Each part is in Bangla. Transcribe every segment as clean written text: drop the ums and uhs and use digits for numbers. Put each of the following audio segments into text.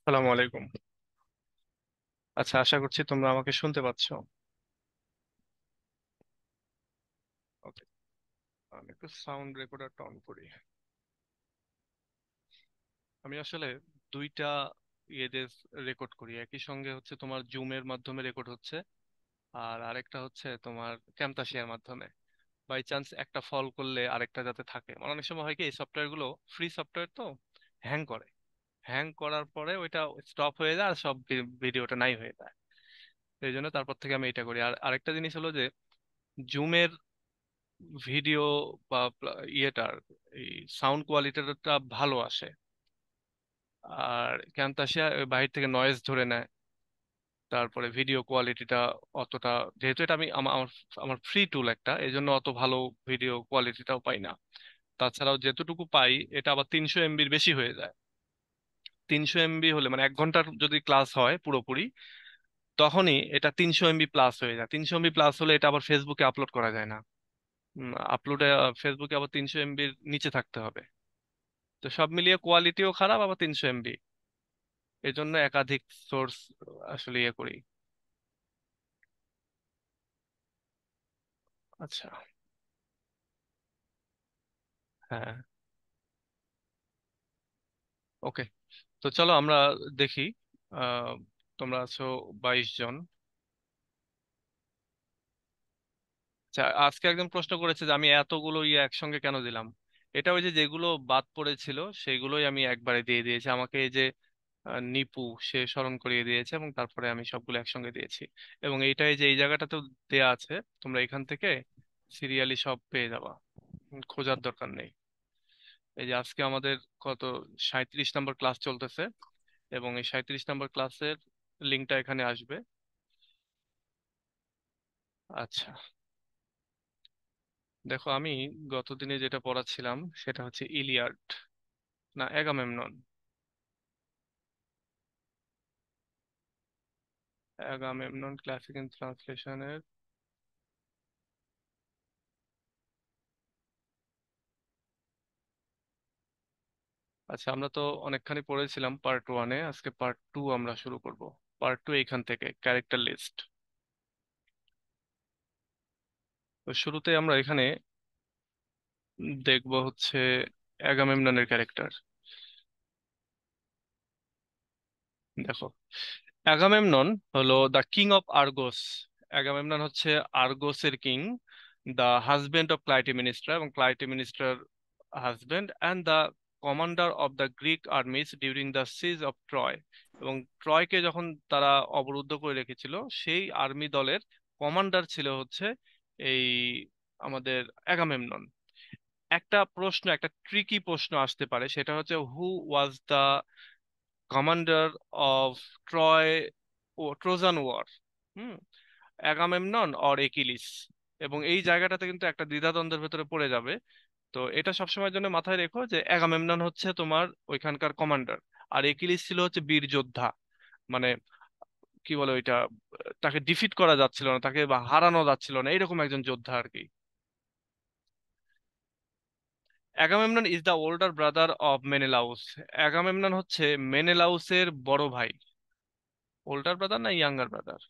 আসসালামু আলাইকুম। আচ্ছা, আশা করছি তোমরা আমাকে শুনতে পাচ্ছ। ওকে, আমি একটু সাউন্ড রেকর্ডারটা অন করি। আমি আসলে দুইটা ইয়েতে রেকর্ড করি একই সঙ্গে, হচ্ছে তোমার জুমের মাধ্যমে রেকর্ড হচ্ছে, আর আরেকটা হচ্ছে তোমার ক্যামতাশিয়ার মাধ্যমে। বাই চান্স একটা ফল করলে আরেকটা যাতে থাকে, মানে অনেক সময় হয় কি এই সফটওয়্যার গুলো ফ্রি সফটওয়্যার তো হ্যাং করে। হ্যাং করার পরে ওইটা স্টপ হয়ে যায় আর সব ভিডিওটা নাই হয়ে যায়। এই জন্য তারপর থেকে আমি এটা করি। আর আরেকটা জিনিস হলো যে জুমের ভিডিও বা ইয়েটার এই সাউন্ড কোয়ালিটিটা ভালো আসে। আর ক্যামতাসিয়া বাইরে থেকে নয়েজ ধরে নেয়। তারপরে ভিডিও কোয়ালিটিটা অতটা, যেহেতু এটা আমি আমার আমার ফ্রি টুল একটা, এই জন্য অত ভালো ভিডিও কোয়ালিটিটাও পাই না। তাছাড়াও যেতটুকু পাই এটা আবার 300 এমবির বেশি হয়ে যায়। 300 এমবি হলে মানে 1 ঘন্টার যদি ক্লাস হয় পুরোপুরি, তখনই এটা 300 এমবি প্লাস হয়ে যায়। 300 এমবি প্লাস হলে এটা আবার ফেসবুকে আপলোড করা যায় না। আপলোডে ফেসবুকে আবার 300 এমবির নিচে থাকতে হবে। তো সব মিলিয়ে কোয়ালিটিও খারাপ, আবার 300 এমবি। এই জন্য একাধিক সোর্স আসলে ইয়ে করি। আচ্ছা। হ্যাঁ। ওকে, তো চলো আমরা দেখি। আহ তোমরা আছো 22 জন। আচ্ছা, আজকে একজন প্রশ্ন করেছে যে আমি এতগুলো ইয়ে একসঙ্গে কেন দিলাম। এটা ওই যে যেগুলো বাদ পড়েছিল সেগুলোই আমি একবারে দিয়ে দিয়েছি। আমাকে এই যে নিপু, সে স্মরণ করিয়ে দিয়েছে এবং তারপরে আমি সবগুলো একসঙ্গে দিয়েছি। এবং এইটাই যে এই জায়গাটাতেও দেয়া আছে, তোমরা এখান থেকে সিরিয়ালি সব পেয়ে যাবা। খোঁজার দরকার নেই। এই যে আজকে আমাদের কত 37 নম্বর ক্লাস চলতেছে, এবং এই 37 নম্বর ক্লাসের লিঙ্কটা এখানে আসবে। আচ্ছা, দেখো আমি গতদিনে যেটা পড়াচ্ছিলাম সেটা হচ্ছে ইলিয়াড, না অ্যাগামেমনন। অ্যাগামেমনন ক্লাসিক ইন ট্রান্সলেশনের। আচ্ছা, আমরা তো অনেকখানি পড়েছিলাম পার্ট 1-এ, আজকে পার্ট 2 আমরা শুরু করব। পার্ট 2 এইখান থেকে ক্যারেক্টার লিস্ট। তো শুরুতে আমরা এখানে দেখব হচ্ছে অ্যাগামেমননের ক্যারেক্টার। দেখো, অ্যাগামেমনন হলো the king of Argos. Agamemnon হচ্ছে আর্গোসের king, the husband of Clytemnestra, এবং ক্লাইটেমিনিস্ট্রার husband, and the commander of the Greek armies during the siege of Troy. এবং ট্রয়কে যখন তারা অবরুদ্ধ করে রেখেছিল, সেই আর্মি দলের কমান্ডার ছিল হচ্ছে এই আমাদের অ্যাগামেমনন। একটা প্রশ্ন, একটা ট্রিকি প্রশ্ন আসতে পারে, সেটা হচ্ছে who was the commander of Troy ও Trojan war? Hmm, Agamemnon or Achilles? এবং এই জায়গাটাতে কিন্তু একটা দ্বিধাদ্বন্দ্বের ভেতরে পড়ে যাবে। তো এটা সবসময়ের জন্য মাথায় রেখো যে অ্যাগামেমনন হচ্ছে তোমার ওইখানকার কমান্ডার, আর একিলিস ছিল হচ্ছে বীর যোদ্ধা। মানে কি বলে ওইটা, তাকে ডিফিট করা যাচ্ছিল না, তাকে বা হারানো যাচ্ছিল না, এরকম একজন যোদ্ধা আর কি। Agamemnon is the older brother of Menelaus. Agamemnon হচ্ছে মেনেলাউসের বড় ভাই। ওল্ডার ব্রাদার না ইয়াঙ্গার ব্রাদার,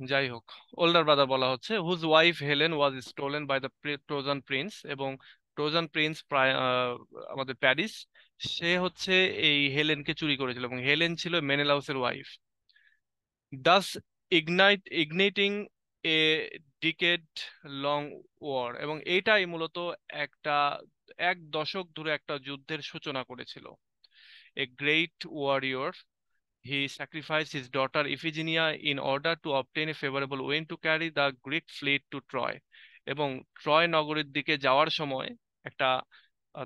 যাই হোক, ওল্ডার ব্রাদার বলা হচ্ছে। Whose wife Helen was stolen by the Trojan prince. এবং ট্রোজান প্রিন্স প্রায় আমাদের প্যারিস, সে হচ্ছে এই হেলেনকে চুরি করেছিল, এবং হেলেন ছিল মেনেলাউসের ওয়াইফ। দাস ইগনাইটিং এ ডিকেড লং ওয়ার। এবং এইটাই মূলত একটা 1 দশক ধরে একটা যুদ্ধের সূচনা করেছিল। A great warrior, he sacrificed his daughter Iphigenia in order to obtain a favorable wind to carry the Greek fleet to Troy. এবং ট্রয় নগরীর দিকে যাওয়ার সময় একটা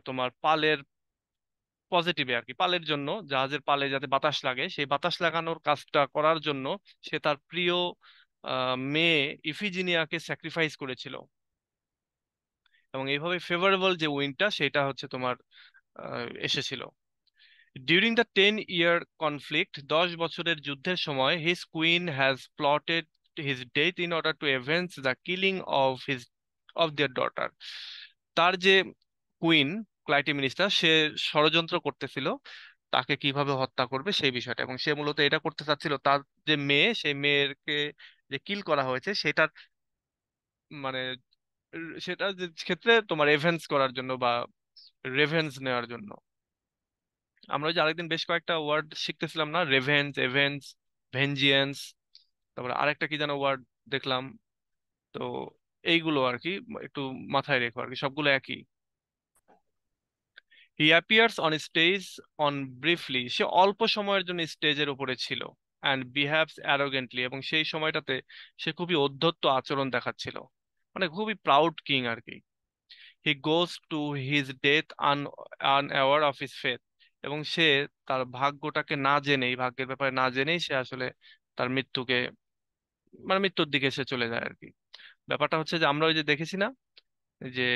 তোমার পালের পজিটিভে আর কি, পালের জন্য, জাহাজের পালে যাতে বাতাস লাগে, সেই বাতাস লাগানোর কাজটা করার জন্য সে তার প্রিয় মেয়ে ইফিজিনিয়াকে স্যাক্রিফাইস করেছিল। এবং এইভাবে ফেভারেবল যে উইন্ডটা সেটা হচ্ছে তোমার এসেছিল। ডিউরিং দ্য 10 ইয়ার কনফ্লিক্ট, 10 বছরের যুদ্ধের সময়, his queen has plotted his death in order to avenge the killing of their daughter. তার যে কুইন ক্লাইটেমিনিস্টা, সে ষড়যন্ত্র করতেছিল তাকে কিভাবে হত্যা করবে সেই বিষয়টা। এবং সে মূলত এটা করতে চাচ্ছিল, তার যে মেয়ে, সেই মেয়েকে যে কিল করা হয়েছে সেটার মানে সেটা যে ক্ষেত্রে তোমার রেভেন্স করার জন্য বা রেভেন্স নেওয়ার জন্য। আমরা ওই যে আরেকদিন বেশ কয়েকটা ওয়ার্ড শিখতেছিলাম না, রেভেন্স, এভেন্স, ভেঞ্জিয়েন্স, তারপরে আরেকটা কি যেন ওয়ার্ড দেখলাম। তো এইগুলো আর কি একটু মাথায় রেখো আর কি, সবগুলো একই। He appears on stage on briefly, সে অল্প সময়ের জন্য স্টেজের উপরে ছিল। অ্যান্ড বিহেভস অ্যারোগেন্টলি, এবং সেই সময়টাতে সে খুবই ঔদ্ধত্য আচরণ দেখাচ্ছিল, মানে খুবই প্রাউড কিং আর কি। He goes to his death unaware of his faith, এবং সে তার ভাগ্যটাকে না জেনেই, ভাগ্যের ব্যাপারে না জেনেই সে আসলে তার মৃত্যুকে, মানে মৃত্যুর দিকে সে চলে যায় আর কি। ব্যাপারটা হচ্ছে যে আমরা ওই যে দেখেছি না, যে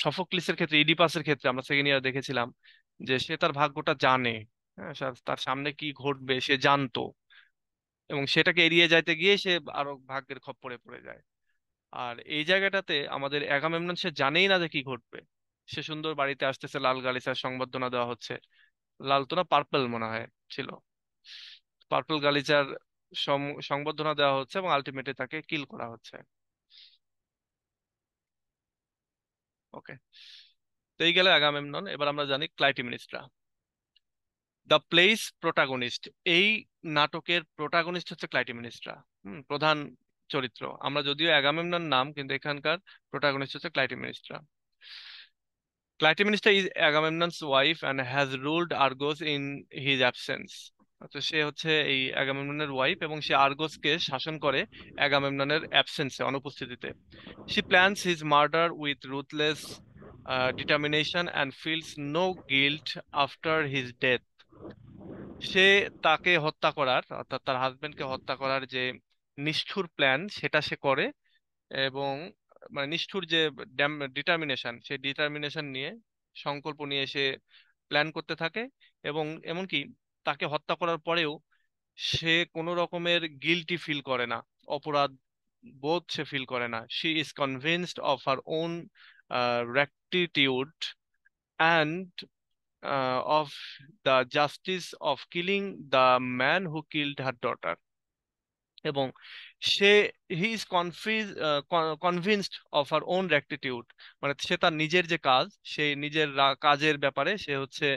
সফোক্লিসের ক্ষেত্রে, ইডিপাসের ক্ষেত্রে আমরা সেকেন্ড ইয়ার দেখেছিলাম যে সে তার ভাগ্যটা জানে। হ্যাঁ, তার সামনে কি ঘটবে সে জানতো, এবং সেটাকে এড়িয়ে যাইতে গিয়ে সে আরো ভাগ্যের খপ্পরে পড়ে যায়। আর এই জায়গাটাতে আমাদের আগামেমনন, সে জানেই না যে কি ঘটবে। সে সুন্দর বাড়িতে আসতেছে, লাল গালিচার সংবর্ধনা দেওয়া হচ্ছে, লাল তো না, পার্পল মনে হয় ছিল, পার্পল গালিচার সংবর্ধনা দেওয়া হচ্ছে, এবং আলটিমেটলি তাকে কিল করা হচ্ছে। ওকে, তো এই গেলে আগামেমনন। এবার আমরা জানি ক্লাইটেমিনিস্ট্রা, দ্য প্লেস প্রোটাগনিস্ট। এই নাটকের প্রোটাগনিস্ট হচ্ছে ক্লাইটেমিনিস্ট্রা। প্রধান চরিত্র। আমরা যদিও অ্যাগামেমনন নাম, কিন্তু এখানকার প্রোটাগনিস্ট হচ্ছে Clytemnestra. Clytemnestra is Agamemnon's wife and has ruled Argos in his absence. তো সে হচ্ছে এই অ্যাগামেমননের ওয়াইফ, এবং সে আর্গোসকে শাসন করে অ্যাগামেমননের অ্যাবসেন্সে, অনুপস্থিতিতে। She plans his murder with ruthless determination and feels no guilt after his death. সে তাকে হত্যা করার, অর্থাৎ তার হাজবেন্ডকে হত্যা করার যে নিষ্ঠুর প্ল্যান, সেটা সে করে। এবং মানে নিষ্ঠুর যে ডিটারমিনেশন, সেই ডিটারমিনেশন নিয়ে, সংকল্প নিয়ে সে প্ল্যান করতে থাকে। এবং এমনকি তাকে হত্যা করার পরেও সে কোনো রকমের গিল্টি ফিল করে না, অপরাধ বোধ সে ফিল করে না। She is convinced of her own rectitude and of the justice of killing the man who killed her daughter. এবং সে, he is convinced of her own rectitude, মানে সে তার নিজের যে কাজ, সেই নিজের কাজের ব্যাপারে সে হচ্ছে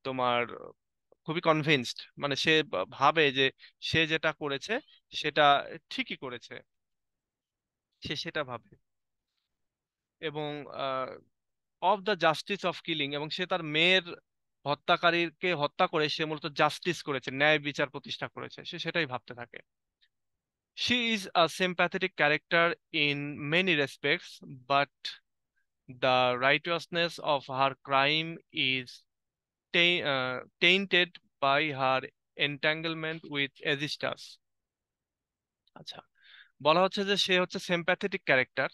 তোমার খুবই কনভিন্সড, মানে সে ভাবে যে সে যেটা করেছে সেটা ঠিকই করেছে, সে সেটা ভাবে। এবং of the justice of killing, এবং সে তার মেয়ের হত্যাকারীকে হত্যা করে সে মূলত জাস্টিস করেছে, ন্যায় বিচার প্রতিষ্ঠা করেছে, সে সেটাই ভাবতে থাকে। She is a sympathetic character in many respects, but the righteousness of her crime is tainted by her entanglement with Aegisthus. আচ্ছা, বলা হচ্ছে যে সে হচ্ছে sympathetic character.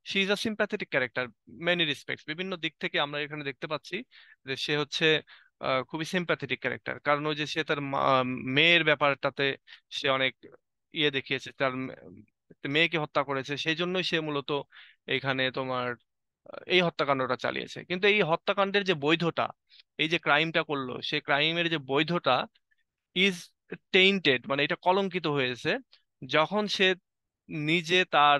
She is a sympathetic character many respects, বিভিন্ন দিক থেকে আমরা এখানে দেখতে পাচ্ছি যে সে হচ্ছে খুবই সিম্প্যাথেটিক ক্যারেক্টার। কারণ ওই যে সে তার মেয়ের ব্যাপারটাতে সে অনেক ইয়ে দেখিয়েছে, তার মেয়েকে হত্যা করেছে, সেই জন্যই সে মূলত এখানে তোমার এই হত্যাকাণ্ডটা চালিয়েছে। কিন্তু এই হত্যাকাণ্ডের যে বৈধতা, এই যে ক্রাইমটা করলো, সেই ক্রাইমের যে বৈধতা ইজ টেইন্টেড, মানে এটা কলঙ্কিত হয়েছে যখন সে নিজে তার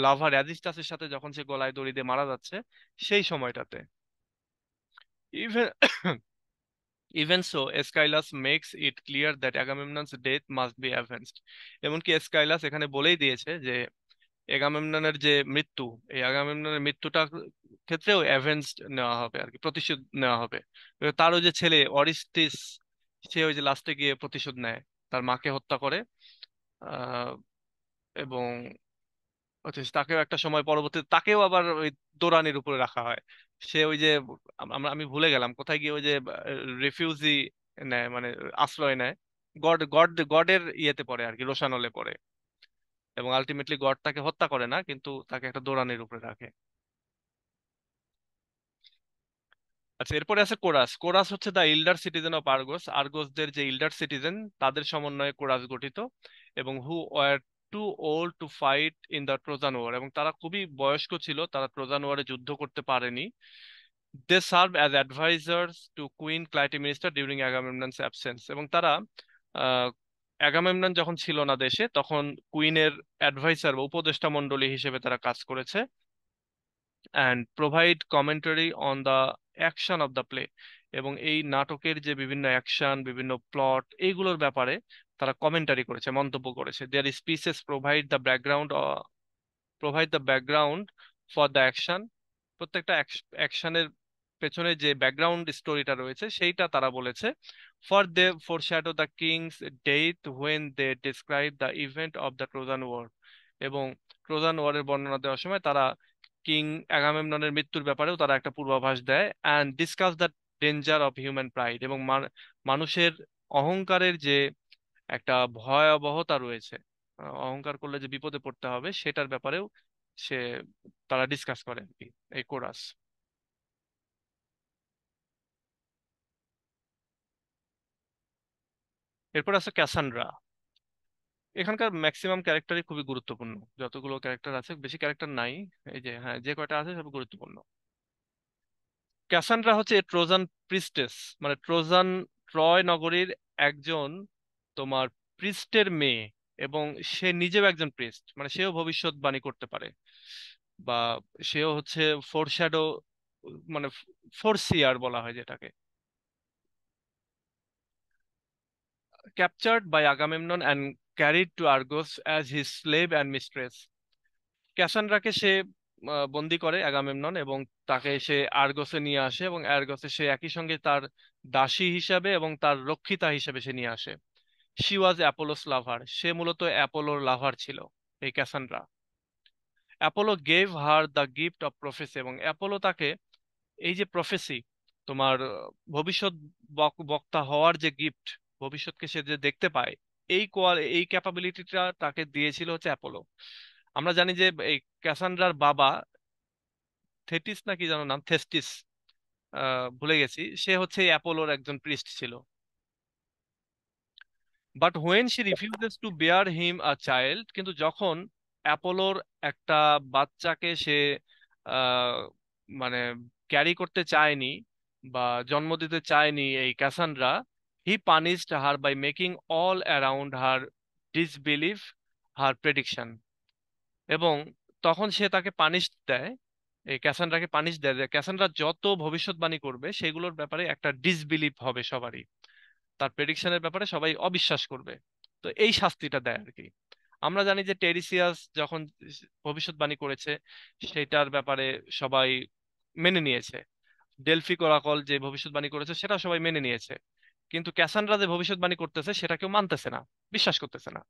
লাভার অ্যাজিস্টাসের সাথে যখন সে গলায় দড়ি দিয়ে মারা যাচ্ছে, সেই সময়টাতে। Even even so Aeschylus makes it clear that Agamemnon's death must be avenged. এমনকি এসকাইলাস এখানে বলেই দিয়েছে যে এগামেমননের যে মৃত্যু, এই আগামেমননের মৃত্যুটা ক্ষেত্রেও অ্যাভেঞ্জ নেওয়া হবে আর কি, প্রতিশোধ নেওয়া হবে। তার ওই যে ছেলে অরিস্টিস, সে ওই যে লাস্টে গিয়ে প্রতিশোধ নেয়, তার মাকে হত্যা করে। আহ এবং হচ্ছে তাকেও একটা সময় পরবর্তীতে তাকেও আবার ওই দৌড়ানির উপরে রাখা হয়। সে ওই যে আমি ভুলে গেলাম কোথায় গিয়ে ওই যে রিফিউজি নেয়, মানে আশ্রয় নেয়, গডের ইয়েতে পড়ে আর কি, রোষানলে পড়ে। এবং আলটিমেটলি গড তাকে হত্যা করে না, কিন্তু তাকে একটা দৌড়ানির উপরে রাখে। আচ্ছা, এরপরে আছে কোরাস। কোরাস হচ্ছে the elder citizen of Argos, আর্গোসদের যে ইল্ডার সিটিজেন তাদের সমন্বয়ে কোরাস গঠিত। এবং who were too old to fight in the Trojan war, এবং তারা খুবই বয়স্ক ছিল, তারা ট্রোজান ওয়ারে যুদ্ধ করতে পারেনি। They serve as advisers to queen Clytemnestra during Agamemnon's absence, এবং তারা আহ, অ্যাগামেমনন যখন ছিল না দেশে তখন কুইনের অ্যাডভাইসার বা উপদেষ্টা মণ্ডলী হিসেবে তারা কাজ করেছে। And provide commentary on the action of the play, এবং এই নাটকের যে বিভিন্ন অ্যাকশন, বিভিন্ন প্লট, এইগুলোর ব্যাপারে তারা কমেন্টারি করেছে, মন্তব্য করেছে। Their speeches provide the background for the action. প্রত্যেকটা অ্যাকশনের পেছনে যে ব্যাকগ্রাউন্ড স্টোরিটা রয়েছে সেইটা তারা বলেছে। For they foreshadow the king's death when they describe the event of the Trojan war, এবং ট্রোজান ওয়ারের বর্ণনা দেওয়ার সময় তারা কিং অ্যাগামেমননের মৃত্যুর ব্যাপারেও তারা একটা পূর্বাভাস দেয়। And discuss the danger of human pride, এবং মানুষের অহংকারের যে একটা ভয়াবহতা রয়েছে, অহংকার করলে যে বিপদে পড়তে হবে সেটার ব্যাপারেও সে তারা ডিসকাস করে আর কি, এই কোরাস। এরপর আছে ক্যাসান্ড্রা। এখানকার ম্যাক্সিমাম ক্যারেক্টারই খুবই গুরুত্বপূর্ণ, যতগুলো ক্যারেক্টার আছে বেশি ক্যারেক্টার নাই, এই যে হ্যাঁ যে কয়টা আছে সব গুরুত্বপূর্ণ। ক্যাসান্ড্রা হচ্ছে ট্রোজান প্রিস্টেস, মানে ট্রয় নগরীর একজন তোমার প্রিস্টের মেয়ে, এবং সে নিজেও একজন প্রিস্ট, মানে সেও ভবিষ্যৎবাণী করতে পারে, বা সেও হচ্ছে ফোরশ্যাডো, মানে ফোরসিয়ার বলা হয় যেটাকে। Captured by Agamemnon and carried to Argos as his slave and mistress. ক্যাসান্ড্রাকে সে বন্দি করে অ্যাগামেমনন, এবং তাকে সে আর্গসে নিয়ে আসে, এবং আর্গসে সে একই সঙ্গে তার দাসী হিসাবে এবং তার রক্ষিতা হিসাবে সে নিয়ে আসে। শি ওয়াজ অ্যাপোলোস লাভার, সে মূলত অ্যাপোলোর লাভার ছিল এই Cassandra. Apollo gave her the gift of prophecy, এবং অ্যাপোলো তাকে এই যে প্রফেসি, তোমার ভবিষ্যৎ বক্তা হওয়ার যে গিফট, ভবিষ্যৎকে সে যে দেখতে পায়, এই ক্যাপাবিলিটিটা তাকে দিয়েছিল হচ্ছে অ্যাপোলো। আমরা জানি যে এই ক্যাসান্ড্রার বাবা থেটিস না কি যেন নাম, থেস্টিস, ভুলে গেছি, সে হচ্ছে এই অ্যাপোলোর একজন প্রিস্ট ছিল। But when she refuses to bear him a child, কিন্তু যখন অ্যাপোলোর একটা বাচ্চাকে সে আহ, মানে ক্যারি করতে চায়নি বা জন্ম দিতে চায়নি এই Cassandra, he punished her by making all around her disbelieve her prediction. এবং তখন সে তাকে পানিশ দেয়, এই ক্যাসান্ড্রাকে পানিশ দেয় যে ক্যাসান্ড্রা যত ভবিষ্যৎবাণী করবে সেগুলোর ব্যাপারে একটা ডিসবিলিভ হবে সবারই, তার প্রেডিকশনের ব্যাপারে সবাই অবিশ্বাস করবে। তো এই শাস্তিটা দেয় আর কি। আমরা জানি যে টেরিসিয়াস যখন ভবিষ্যৎবাণী করেছে সেটার ব্যাপারে সবাই মেনে নিয়েছে, ডেলফিক ওরাকল যে ভবিষ্যৎবাণী করেছে সেটা সবাই মেনে নিয়েছে, কিন্তু ক্যাসান্ড্রা যে ভবিষ্যৎবাণী করতেছে সেটা কেউ মানতেছে না, বিশ্বাস করতেছে না।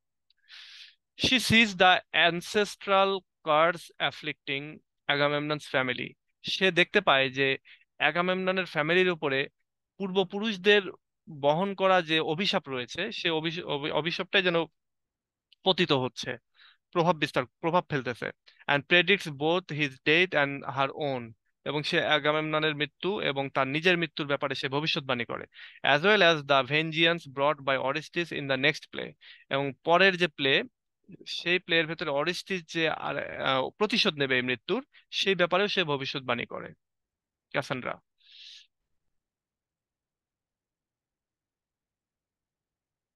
She sees the ancestral curse afflicting Agamemnon's family. সে দেখতে পায় যে অ্যাগামেমননের ফ্যামিলির উপরে পূর্বপুরুষদের বহন করা যে অভিশাপ রয়েছে, সে অভিশাপটাই যেন পতিত হচ্ছে, প্রভাব ফেলতেছে। And predicts both his death and her own, এবং সে অ্যাগামেমননের মৃত্যু এবং তার নিজের মৃত্যুর ব্যাপারে সে ভবিষ্যৎবাণী করে। As well as the vengeance brought by Orestes in the next play, এবং পরের যে প্লে, সেই প্লেয়ের ভেতরে অরিস্টিস যে প্রতিশোধ নেবে এই মৃত্যুর, সেই ব্যাপারেও সে ভবিষ্যৎবাণী করে ক্যাসান্ড্রা।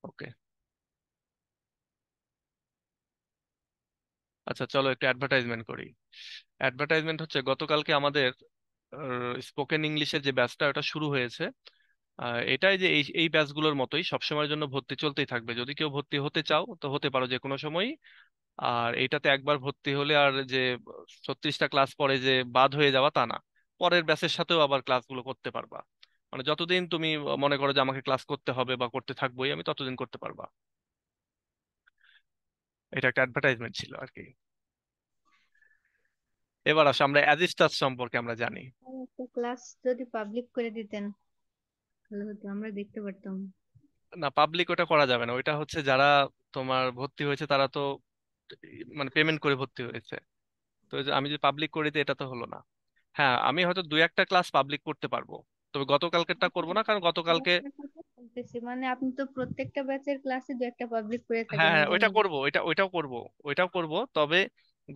ওকে, আচ্ছা চলো একটু অ্যাডভার্টাইজমেন্ট করি। অ্যাডভার্টাইজমেন্ট হচ্ছে গতকালকে আমাদের স্পোকেন ইংলিশের যে ব্যাচটা ওটা শুরু হয়েছে। এটাই যে এই এই ব্যাচগুলোর মতোই সবসময়ের জন্য ভর্তি চলতেই থাকবে, যদি কেউ ভর্তি হতে চাও তো হতে পারো যে কোনো সময়ই। আর এইটাতে একবার ভর্তি হলে আর যে 36টা ক্লাস পরে যে বাদ হয়ে যাওয়া তা না, পরের ব্যাচের সাথেও আবার ক্লাসগুলো করতে পারবা, মানে যতদিন তুমি মনে করো যে আমাকে ক্লাস করতে হবে বা করতে থাকবোই আমি, ততদিন করতে পারবা। এটা একটা অ্যাডভার্টাইজমেন্ট ছিল আর কি। এবার আসো আমরা অ্যাজিস্টাস সম্পর্কে আমরা জানি। আর একটা ক্লাস যদি পাবলিক করে দিতেন ভালো হতো, আমরা দেখতে পারতাম। না, পাবলিক ওটা করা যাবে না, ওইটা হচ্ছে যারা তোমার ভর্তি হয়েছে তারা তো মানে পেমেন্ট করে ভর্তি হয়েছে, তো এই যে আমি যদি পাবলিক করে দিই এটা তো হলো না। হ্যাঁ আমি হয়তো দুই একটা ক্লাস পাবলিক করতে পারবো, তবে গতকালকেরটা করবো না, কারণ গতকালকে। ব্যাচের কথা বলতেছি, মানে আপনি তো প্রত্যেকটা ব্যাচের ক্লাসে দু একটা পাবলিক করে হ্যাঁ থাকেন, হ্যাঁ আমি ওইটা জানি। করব, ওইটাও করব, ওইটাও করব, তবে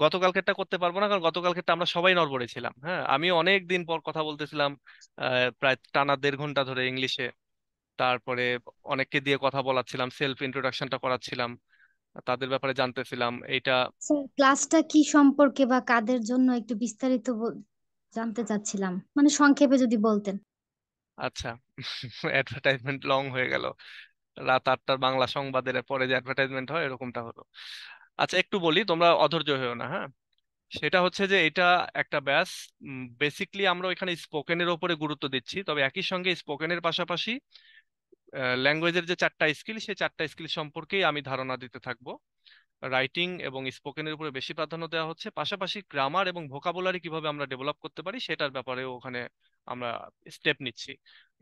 গতকালকেরটা করতে পারবো না, কারণ গতকালকেরটা আমরা সবাই নড়বড়ে ছিলাম। হ্যাঁ, আমি অনেক দিন পর কথা বলতেছিলাম, প্রায় টানা 1.5 ঘন্টা ধরে ইংলিশে। তারপরে অনেককে দিয়ে কথা বলাচ্ছিলাম, সেলফ ইন্ট্রোডাকশনটা করাচ্ছিলাম, তাদের ব্যাপারে জানতেছিলাম এইটা। স্যার ক্লাসটা কি সম্পর্কে বা কাদের জন্য একটু বিস্তারিত জানতে চাচ্ছিলাম, মানে সংক্ষেপে যদি বলতেন। আচ্ছা, অ্যাডভার্টাইজমেন্ট লং হয়ে গেল। রাত 8টার বাংলা সংবাদের পরে যে অ্যাডভার্টাইজমেন্ট হয় এরকমটা হলো। আচ্ছা, একটু বলি, তোমরা অধৈর্য হয়েও না, হ্যাঁ। সেটা হচ্ছে যে এটা একটা ব্যাস, বেসিকলি আমরা ওইখানে স্পোকেনের ওপরে গুরুত্ব দিচ্ছি, তবে একই সঙ্গে স্পোকেনের পাশাপাশি ল্যাঙ্গুয়েজের যে 4টা স্কিল, সেই 4টা স্কিল সম্পর্কেই আমি ধারণা দিতে থাকবো। রাইটিং এবং স্পোকেনের উপরে বেশি প্রাধান্য দেওয়া হচ্ছে, পাশাপাশি গ্রামার এবং ভোকাবুলারি কিভাবে আমরা ডেভেলপ করতে পারি সেটার ব্যাপারেও ওখানে আমরা স্টেপ নিচ্ছি।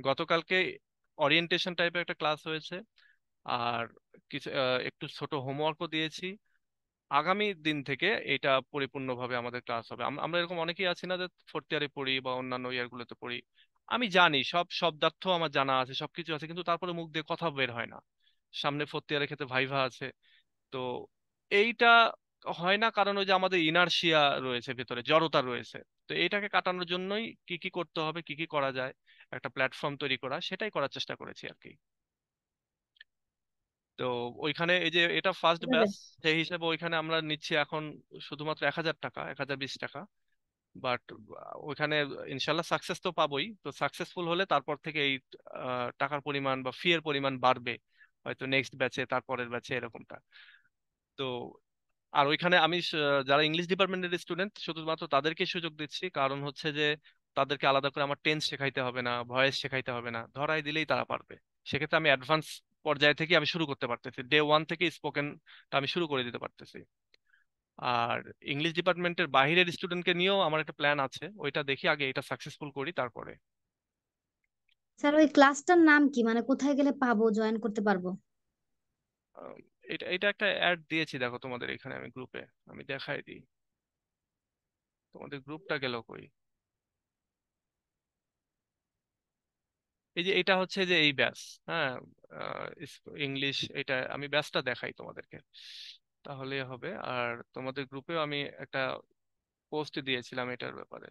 গতকালকে ওরিয়েন্টেশন টাইপের একটা ক্লাস হয়েছে, আর কিছু একটু ছোট হোমওয়ার্কও দিয়েছি। আগামী দিন থেকে এটা পরিপূর্ণভাবে আমাদের ক্লাস হবে। আমরা এরকম অনেকেই আছি না যে 4th ইয়ারে পড়ি বা অন্যান্য ইয়ারগুলোতে পড়ি, আমি জানি সব শব্দার্থ আমার জানা আছে, সবকিছু আছে, কিন্তু তারপরে মুখ দিয়ে কথা বের হয় না। সামনে 4th ইয়ারের ক্ষেত্রে ভাইভা আছে। তো এইটা হয় না, কারণ ওই যে আমাদের ইনারশিয়া রয়েছে, ভেতরে জড়তা রয়েছে। তো এইটাকে কাটানোর জন্যই কি কি করতে হবে, কি কি করা যায়, একটা প্ল্যাটফর্ম তৈরি করা, সেটাই করার চেষ্টা করেছি আর কি। তো ওইখানে এই যে এটা ফার্স্ট এভাবে। ব্যাচ, সেই হিসেবে ওইখানে আমরা নিচ্ছি এখন শুধুমাত্র 1,000 টাকা, 1,020 টাকা। বাট ওইখানে ইনশাল্লাহ সাকসেস তো পাবোই, তো সাকসেসফুল হলে তারপর থেকে এই টাকার পরিমাণ বা ফি এর পরিমাণ বাড়বে, হয়তো নেক্সট ব্যাচে, তারপরের ব্যাচে, এরকমটা। তো আর ওইখানে আমি যারা ইংলিশ ডিপার্টমেন্টের স্টুডেন্ট শুধুমাত্র তাদেরকে সুযোগ দিচ্ছি, কারণ হচ্ছে যে তাদেরকে আলাদা করে আমার টেন্স শেখাইতে হবে না, ভয়েস শেখাইতে হবে না, ধরাই দিলেই তারা পারবে। সেক্ষেত্রে আমি অ্যাডভান্স পর্যায়ে থেকে আমি শুরু করতে পারতেছি, ডে 1 থেকে স্পোকেনটা আমি শুরু করে দিতে পারতেছি। আর ইংলিশ ডিপার্টমেন্টের বাইরের স্টুডেন্টকে নিয়েও আমার একটা প্ল্যান আছে, ওইটা দেখি আগে এটা সাকসেসফুল করি তারপরে। স্যার ওই ক্লাসটার নাম কি, মানে কোথায় গেলে পাবো, জয়েন করতে পারবো? আহ, এটা এটা একটা অ্যাড দিয়েছি, দেখো তোমাদের এখানে আমি গ্রুপে, আমি দেখাই দিই। তোমাদের গ্রুপটা গেল কই? এই যে এটা হচ্ছে যে এই ব্যাস, হ্যাঁ, ইংলিশ, এটা আমি ব্যাসটা দেখাই তোমাদেরকে, তাহলে হবে। আর তোমাদের গ্রুপেও আমি একটা পোস্ট দিয়েছিলাম এটার ব্যাপারে।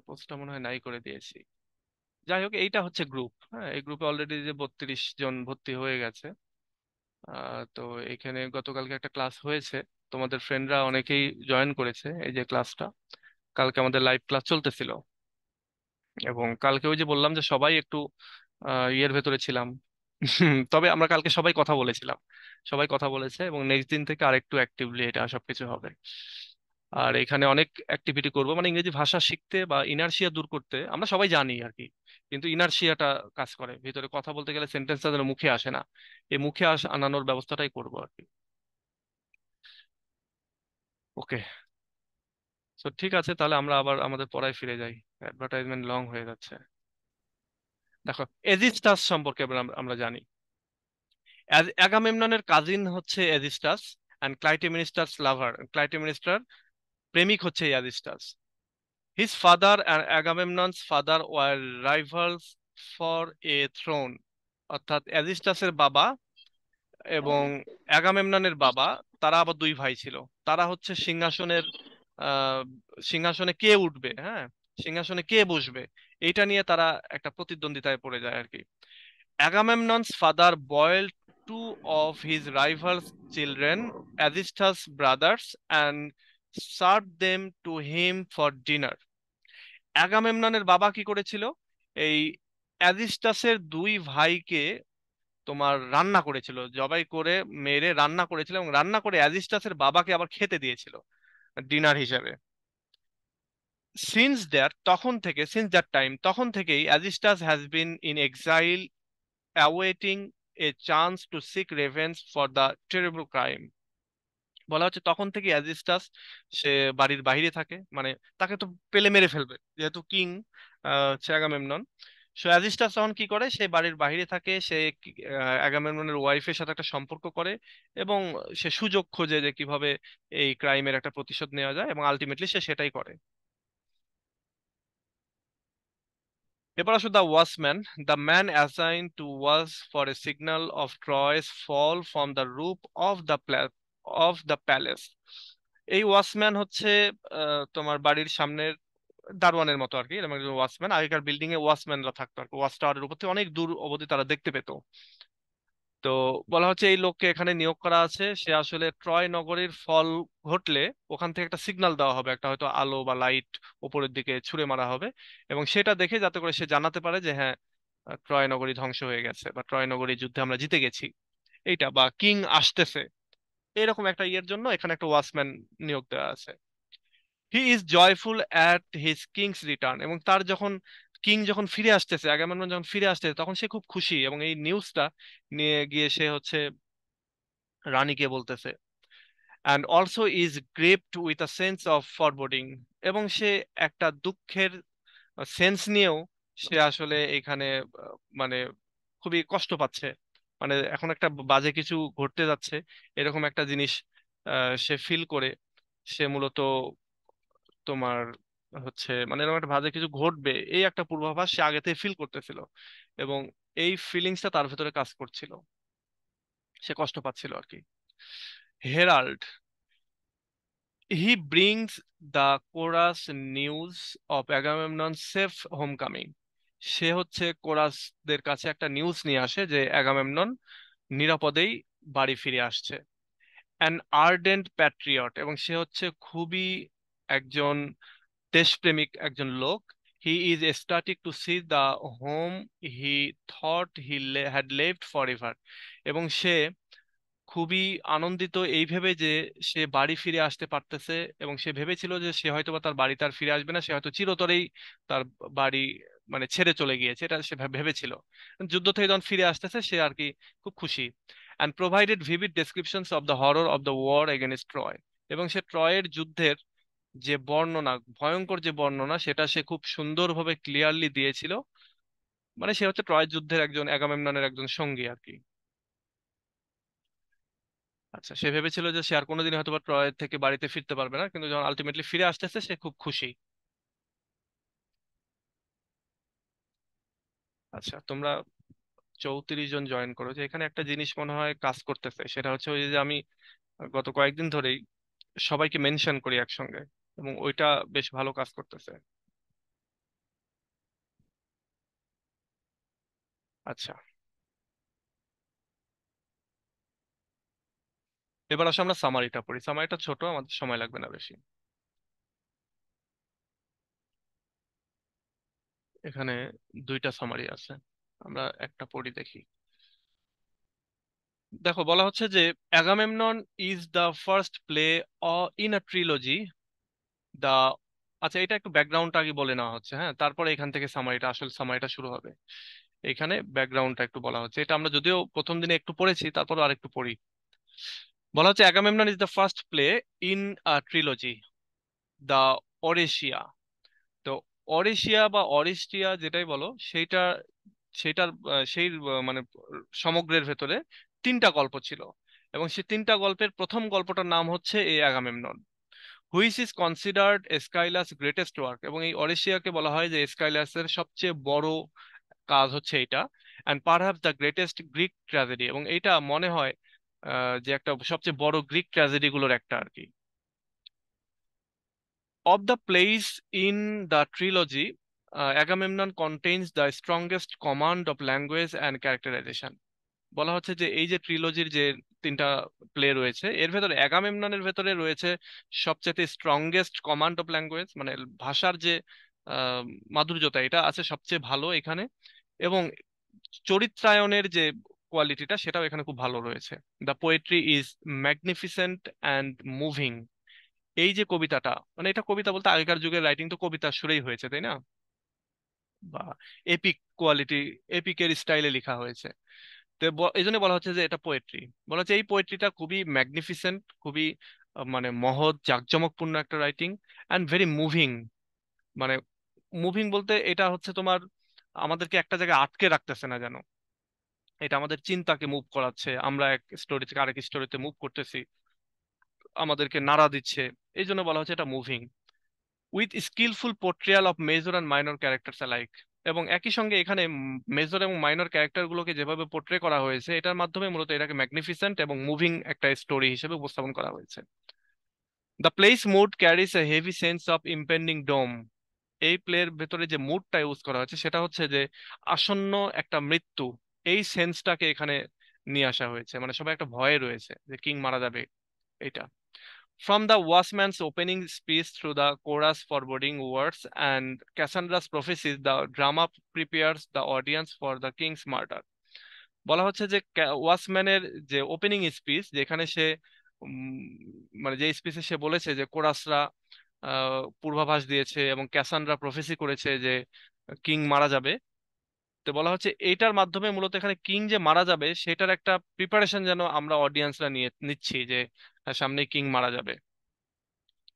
পোস্টটা মনে হয় নাই করে দিয়েছি। যাই হোক, এইটা হচ্ছে গ্রুপ, হ্যাঁ, এই গ্রুপে অলরেডি যে 32 জন ভর্তি হয়ে গেছে। তো এখানে গতকালকে একটা ক্লাস হয়েছে, তোমাদের ফ্রেন্ডরা অনেকেই জয়েন করেছে এই যে ক্লাসটা। কালকে আমাদের লাইভ ক্লাস চলতেছিল, এবং কালকে ওই যে বললাম যে সবাই একটু ইয়ের ভেতরে ছিলাম। তবে আমরা কালকে সবাই কথা বলেছিলাম, সবাই কথা বলেছে, এবং নেক্সট দিন থেকে আরেকটু অ্যাক্টিভলি এটা সবকিছু হবে। আর এখানে অনেক অ্যাক্টিভিটি করব, মানে ইংরেজি ভাষা শিখতে বা ইনারশিয়া দূর করতে, আমরা সবাই জানি আর কি, কিন্তু ইনারশিয়াটা কাজ করে ভিতরে, কথা বলতে গেলে সেন্টেন্সটা যেন মুখে আসে না, এই মুখে আনানোর ব্যবস্থাটাই করবো আর কি। ওকে, তো ঠিক আছে, তাহলে আমরা আবার আমাদের পড়ায় ফিরে যাই, অ্যাডভার্টাইজমেন্ট লং হয়ে যাচ্ছে। দেখো, এজিস্টাস সম্পর্কে আমরা জানি। অ্যাগামেমননের কাজিন হচ্ছে এজিস্টাস, অ্যান্ড ক্লাইটেমিনিস্টাস লাভার, ক্লাইটেমিনিস্টার প্রেমিক হচ্ছে Aegisthus. His father and Agamemnon's father were rivals for a throne. অর্থাৎ এজিস্টাসের বাবা এবং অ্যাগামেমননের বাবা, তারা আবার দুই ভাই ছিল। তারা হচ্ছে সিংহাসনের, আহ সিংহাসনে কে উঠবে, হ্যাঁ, সিংহাসনে কে বসবে, এইটা নিয়ে তারা একটা প্রতিদ্বন্দ্বিতায় পড়ে যায় আর কি। Agamemnon's father boiled two of his rival's children, Aegisthus' brothers, and served them to him for dinner. অ্যাগামেমননের বাবা কি করেছিল, এই অ্যাজিস্টাসের দুই ভাইকে তোমার রান্না করেছিল, জবাই করে মেরে রান্না করেছিল, এবং রান্না করে অ্যাজিস্টাসের বাবাকে আবার খেতে দিয়েছিল ডিনার হিসেবে। সিন্স দ্যাট টাইম, তখন থেকেই Aegisthus has been in exile awaiting a chance to seek revenge for the terrible crime। বলা হচ্ছে তখন থেকে অ্যাজিস্টাস সে বাড়ির বাইরে থাকে, মানে তাকে তো পেলে মেরে ফেলবে, যেহেতু কিং হচ্ছে অ্যাগামেমনন। সো অ্যাজিস্টাস তখন কি করে, সে বাড়ির বাইরে থাকে, সে অ্যাগামেমননের ওয়াইফের সাথে একটা সম্পর্ক করে, এবং সে সুযোগ খোঁজে যে কিভাবে এই ক্রাইমের একটা প্রতিশোধ নেওয়া যায়, এবং আলটিমেটলি সে সেটাই করে। এবার আসো the watchman. The man assign to watch for a signal of Troy's fall from the roof of the palace. এই ওয়াচম্যান হচ্ছে তোমার বাড়ির সামনের দারোয়ানের মতো আর কি, এরকম একজন ওয়াচম্যান। আগেকার বিল্ডিং এ ওয়াচম্যানরা থাকতো আর কি, ওয়াচ টাওয়ারের উপর থেকে অনেক দূর অবধি তারা দেখতে পেত। তো বলা হচ্ছে এই লোককে এখানে নিয়োগ করা আছে, সে আসলে ট্রয় নগরীর ফল ঘটলে ওখান থেকে একটা সিগন্যাল দেওয়া হবে, একটা হয়তো আলো বা লাইট উপরের দিকে ছুড়ে মারা হবে, এবং সেটা দেখে যাতে করে সে জানাতে পারে যে হ্যাঁ, ট্রয় নগরী ধ্বংস হয়ে গেছে বা ট্রয় নগরীর যুদ্ধে আমরা জিতে গেছি, এইটা বা কিং আসতেছে, এরকম একটা ইয়ের জন্য এখানে একটা ওয়াচম্যান নিয়োগ দেওয়া আছে। He is joyful at his king's return, এবং তার যখন কিং যখন ফিরে আসতেছে, আগামী যখন ফিরে আসতেছে তখন সে খুব খুশি, এবং এই নিউজটা নিয়ে গিয়ে সে হচ্ছে রানীকে বলতেছে। And also is gripped with a sense of foreboding, এবং সে একটা দুঃখের সেন্স নিয়েও সে আসলে এখানে মানে খুবই কষ্ট পাচ্ছে, মানে এখন একটা বাজে কিছু ঘটতে যাচ্ছে এরকম একটা জিনিস সে ফিল করে, সে মূলত তোমার হচ্ছে মানে এরকম একটা বাজে কিছু ঘটবে এই একটা পূর্বাভাস সে আগে থেকে ফিল করতেছিল, এবং এই ফিলিংসটা তার ভেতরে কাজ করছিল, সে কষ্ট পাচ্ছিল আর কি। Herald, he brings the chorus news of Agamemnon safe homecoming. সে হচ্ছে কোরাসদের কাছে একটা নিউজ নিয়ে আসে যে অ্যাগামেমনন নিরাপদেই বাড়ি ফিরে আসছে। অ্যান আর্ডেন্ট প্যাট্রিয়ট, এবং সে হচ্ছে খুবই একজন দেশপ্রেমিক একজন লোক। He is ecstatic to see the home he thought he had leaved forever, এবং সে খুবই আনন্দিত এই ভেবে যে সে বাড়ি ফিরে আসতে পারতেছে, এবং সে ভেবেছিল যে সে হয়তো বা তার বাড়িতে আর ফিরে আসবে না, সে হয়তো চিরতরেই তার বাড়ি মানে ছেড়ে চলে গিয়েছে, এটা সে ভেবেছিল। যুদ্ধ থেকে যখন ফিরে আসতেছে সে আর কি খুব খুশি। And provided vivid descriptions of the horror of the war against Troy, এবং সে ট্রয়ের যুদ্ধের যে বর্ণনা, ভয়ঙ্কর যে বর্ণনা, সেটা সে খুব সুন্দরভাবে ক্লিয়ারলি দিয়েছিল। মানে সে হচ্ছে ট্রয় যুদ্ধের একজন অ্যাগামেমননের একজন সঙ্গী আর কি। আচ্ছা, সে ভেবেছিল যে সে আর কোনোদিন হয়তো বা ট্রয় থেকে বাড়িতে ফিরতে পারবে না, কিন্তু যখন আলটিমেটলি ফিরে আসতেছে সে খুব খুশি। আচ্ছা, তোমরা 34 জন জয়েন করো, যে এখানে একটা জিনিস মনে হয় কাজ করতেছে, সেটা হচ্ছে ওই যে আমি গত কয়েকদিন ধরেই সবাইকে মেনশন করি একসঙ্গে, এবং ওইটা বেশ ভালো কাজ করতেছে। আচ্ছা, এবার আসলে আমরা সামারিটা পড়ি, সামারিটা ছোট, আমাদের সময় লাগবে না বেশি। এখানে দুইটা সামারি আছে, আমরা একটা পড়ি দেখি। দেখো বলা হচ্ছে যে Agamemnon is the first play in a trilogy the. আচ্ছা, এটা একটু ব্যাকগ্রাউন্ডটা আগে বলে নেওয়া হচ্ছে, হ্যাঁ, তারপরে এখান থেকে সামারিটা, আসল সামারিটা শুরু হবে। এখানে ব্যাকগ্রাউন্ডটা একটু বলা হচ্ছে, এটা আমরা যদিও প্রথম দিনে একটু পড়েছি, তারপর আরেকটু পড়ি। বলা হচ্ছে Agamemnon is the first play in a trilogy the Oresteia. তো অরেশিয়া বা অরেস্টিয়া যেটাই বলো, সেইটা সেইটার সেই মানে সমগ্রের ভেতরে তিনটা গল্প ছিল, এবং সেই তিনটা গল্পের প্রথম গল্পটার নাম হচ্ছে এই Agamemnon, which is considered Aeschylus greatest work, এবং এই অরেশিয়াকে বলা হয় যে এসকাইলাসের সবচেয়ে বড় কাজ হচ্ছে এটা, and perhaps the greatest Greek tragedy, এবং এইটা মনে হয় যে একটা সবচেয়ে বড় গ্রিক ট্র্যাজেডি গুলোর একটা আর কি। Of the place in the trilogy, Agamemnon contains the strongest command of language and characterisation. বলা হচ্ছে যে এই যে ট্রিলজির যে তিনটা প্লে রয়েছে, এর ভেতরে অ্যাগামেমননের ভেতরে রয়েছে সবচেয়ে স্ট্রংগেস্ট কমান্ড অফ ল্যাঙ্গুয়েজ, মানে ভাষার যে আহ, মাধুর্যতা, এটা আছে সবচেয়ে ভালো এখানে, এবং চরিত্রায়নের যে কোয়ালিটিটা সেটাও এখানে খুব ভালো রয়েছে। The poetry is magnificent and moving. এই যে কবিতাটা, মানে এটা কবিতা বলতে আগেকার যুগের রাইটিং তো কবিতার সুরেই হয়েছে, তাই না, বা এপিক কোয়ালিটি, এপিকের স্টাইলে লেখা হয়েছে। তো এই জন্য বলা হচ্ছে যে এটা পোয়েট্রি। বলা হচ্ছে এই পোয়েট্রিটা খুবই ম্যাগনিফিসেন্ট, খুবই মানে মহৎ জাঁকজমকপূর্ণ একটা রাইটিং, অ্যান্ড ভেরি মুভিং। মানে মুভিং বলতে এটা হচ্ছে তোমার আমাদেরকে একটা জায়গায় আটকে রাখতেছে না যেন, এটা আমাদের চিন্তাকে মুভ করাচ্ছে, আমরা এক স্টোরি থেকে আরেক স্টোরিতে মুভ করতেছি, আমাদেরকে নাড়া দিচ্ছে, এই জন্য বলা হচ্ছে এটা moving. With skillful portrayal of major and minor characters alike, এবং একই সঙ্গে এখানে মেজর এবং মাইনর ক্যারেক্টারগুলোকে যেভাবে পোর্ট্রে করা হয়েছে, এটার মাধ্যমে মূলত এটাকে ম্যাগনিফিসেন্ট এবং মুভিং একটা স্টোরি হিসেবে উপস্থাপন করা হয়েছে। The play's mood carries a heavy sense of impending doom. এই প্লের ভেতরে যে মুডটা ইউজ করা হয়েছে সেটা হচ্ছে যে আসন্ন একটা মৃত্যু, এই সেন্সটাকে এখানে নিয়ে আসা হয়েছে, মানে সবাই একটা ভয়ে রয়েছে যে কিং মারা যাবে এটা। From the watchman's opening speech through the chorus foreboding words and Cassandra's prophecies, the drama prepares the audience for the king's murder. বলা হচ্ছে যে ওয়াচম্যানের যে ওপেনিং স্পিচ, যেখানে সে মানে যে স্পিচে সে বলেছে যে কোরাসরা পূর্বাভাস দিয়েছে এবং ক্যাসান্ড্রা প্রফেসি করেছে যে কিং মারা যাবে। তো বলা হচ্ছে এইটার মাধ্যমে মূলত এখানে কিং যে মারা যাবে সেটার একটা প্রিপারেশন যেন আমরা অডিয়েন্সরা নিয়ে নিচ্ছি যে সামনে কিং মারা যাবে।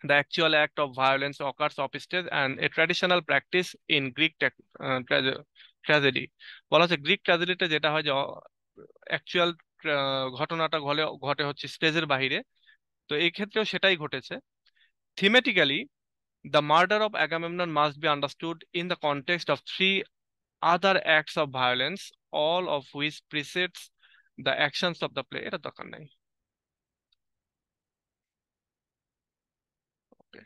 The actual act of violence occurs off stage and a traditional practice in Greek tragedy. বলা হচ্ছে গ্রিক ট্র্যাজেডিতে যেটা হয় যে অ্যাকচুয়াল ঘটনাটা ঘটে হচ্ছে স্টেজের বাইরে, তো এই ক্ষেত্রেও সেটাই ঘটেছে। থিমেটিক্যালি, the murder of Agamemnon must be understood in the context of three other acts of violence, all of which precedes the actions of the play. এটা দরকার নাই। Okay.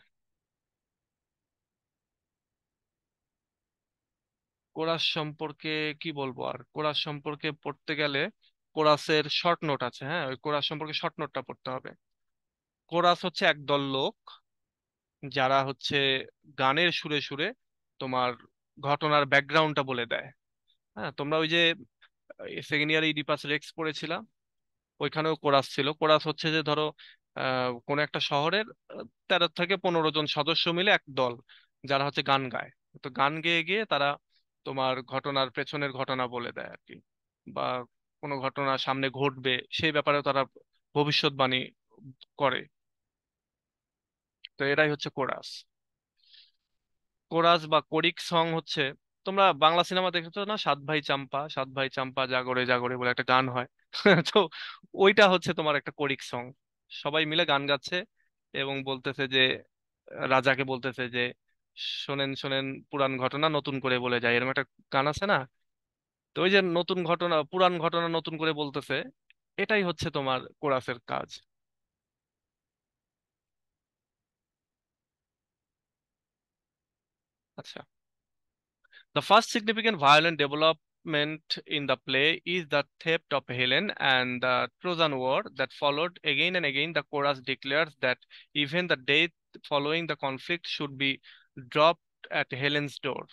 কোরাস সম্পর্কে কি বলবো, আর কোরাস সম্পর্কে পড়তে গেলে কোরাসের শর্ট নোট আছে, হ্যাঁ ওই কোরাস সম্পর্কে শর্ট নোটটা পড়তে হবে। কোরাস হচ্ছে একদল লোক যারা হচ্ছে গানের সুরে সুরে তোমার ঘটনার ব্যাকগ্রাউন্ডটা বলে দেয়। হ্যাঁ, তোমরা ওই যে সেকেন্ড ইয়ার ইডিপাস রেক্স পড়েছিলাম, ওইখানেও কোরাস ছিল। কোরাস হচ্ছে যে ধরো কোন একটা শহরের 13 থেকে 15 জন সদস্য মিলে এক দল, যারা হচ্ছে গান গায়। তো গান গেয়ে গিয়ে তারা তোমার ঘটনার পেছনের ঘটনা বলে দেয় আর কি, বা কোনো ঘটনা সামনে ঘটবে সেই ব্যাপারে তারা ভবিষ্যৎবাণী করে। তো এটাই হচ্ছে কোরাস। কোরাস বা কোরিক সং হচ্ছে, তোমরা বাংলা সিনেমা দেখেছো না, সাত ভাই চাম্পা, সাত ভাই চাম্পা জাগরে জাগরে বলে একটা গান হয়। তো ওইটা হচ্ছে তোমার একটা কোরিক সং, সবাই মিলে গান গাচ্ছে এবং বলতেছে যে রাজাকে বলতেছে যে শোনেন শোনেন পুরান ঘটনা নতুন করে বলে যায়, এরকম একটা গান আছে না। তো ওই যে নতুন ঘটনা পুরান ঘটনা নতুন করে বলতেছে, এটাই হচ্ছে তোমার কোরাসের কাজ। আচ্ছা, the first significant violent development in the play is the theft of Helen and the Trojan War that followed. Again and again, the chorus declares that even the death following the conflict should be dropped at Helen's door.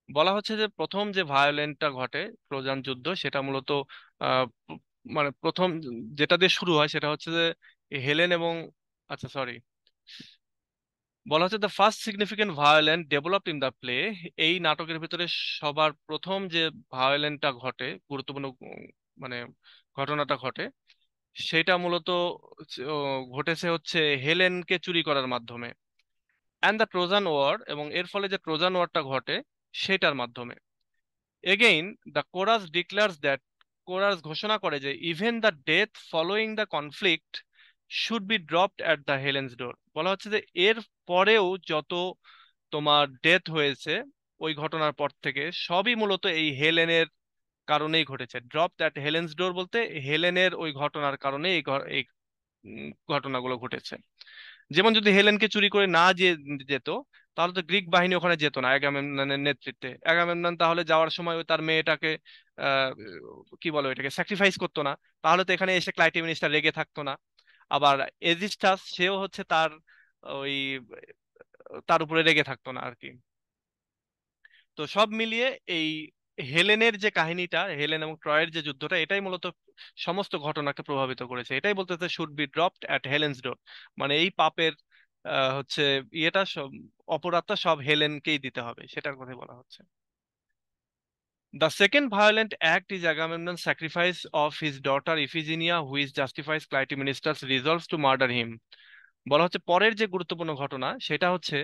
বলা হচ্ছে যে প্রথম যে ভায়োলেন্টটা ঘটে ট্রোজান যুদ্ধ, সেটা মূলত আহ, মানে প্রথম যেটা দিয়ে শুরু হয় সেটা হচ্ছে যে হেলেন এবং, আচ্ছা সরি, বলা হচ্ছে the first significant violent developed in the play. এই নাটকের ভিতরে সবার প্রথম যে ভায়োলেন্টটা ঘটে, গুরুত্বপূর্ণ মানে ঘটনাটা ঘটে, সেটা মূলত ঘটেছে হচ্ছে হেলেনকে চুরি করার মাধ্যমে, অ্যান্ড দ্য ট্রোজান ওয়ার, এবং এর ফলে যে ট্রোজান ওয়ারটা ঘটে সেটার মাধ্যমে। Again the chorus declares that, chorus ঘোষণা করে যে even the death following the conflict should be dropped at the Helen's door. বলা হচ্ছে যে এর পরেও যত তোমার ডেথ হয়েছে ওই ঘটনার পর থেকে, সবই মূলত এই হেলেনের কারণেই ঘটেছে। ড্রপ দ্যাট হেলেন্স ডোর বলতে হেলেনের ওই ঘটনার কারণে এই ঘটনাগুলো ঘটেছে। যেমন যদি হেলেনকে চুরি করে না যে যেত, তাহলে তো গ্রিক বাহিনী ওখানে যেত না অ্যাগামেমননের নেতৃত্বে। অ্যাগামেমনন তাহলে যাওয়ার সময় ওই তার মেয়েটাকে আহ কি বলো এটাকে স্যাক্রিফাইস করতো না, তাহলে তো এখানে এসে ক্লাইটেমিনিসটা রেগে থাকতো না। আবার এজিস্টাস সেও হচ্ছে তার ওই তার উপরে রেগে থাকতো না আর কি। তো সব মিলিয়ে এই হেলেনের যে কাহিনীটা, হেলেন এবং ট্রয়ের যে যুদ্ধটা, এটাই মূলত সমস্ত ঘটনাকে প্রভাবিত করেছে। এটাই বলতেছে should be dropped at Helens ডোর, মানে এই পাপের হচ্ছে ইয়েটা সব, অপরাধটা সব হেলেনকেই দিতে হবে, সেটার কথা বলা হচ্ছে। The second violent act is Agamemnon's sacrifice of his daughter Iphigenia, which justifies Clytemnestra's resolve to murder him. বলা হচ্ছে পরের যে গুরুত্বপূর্ণ ঘটনা সেটা হচ্ছে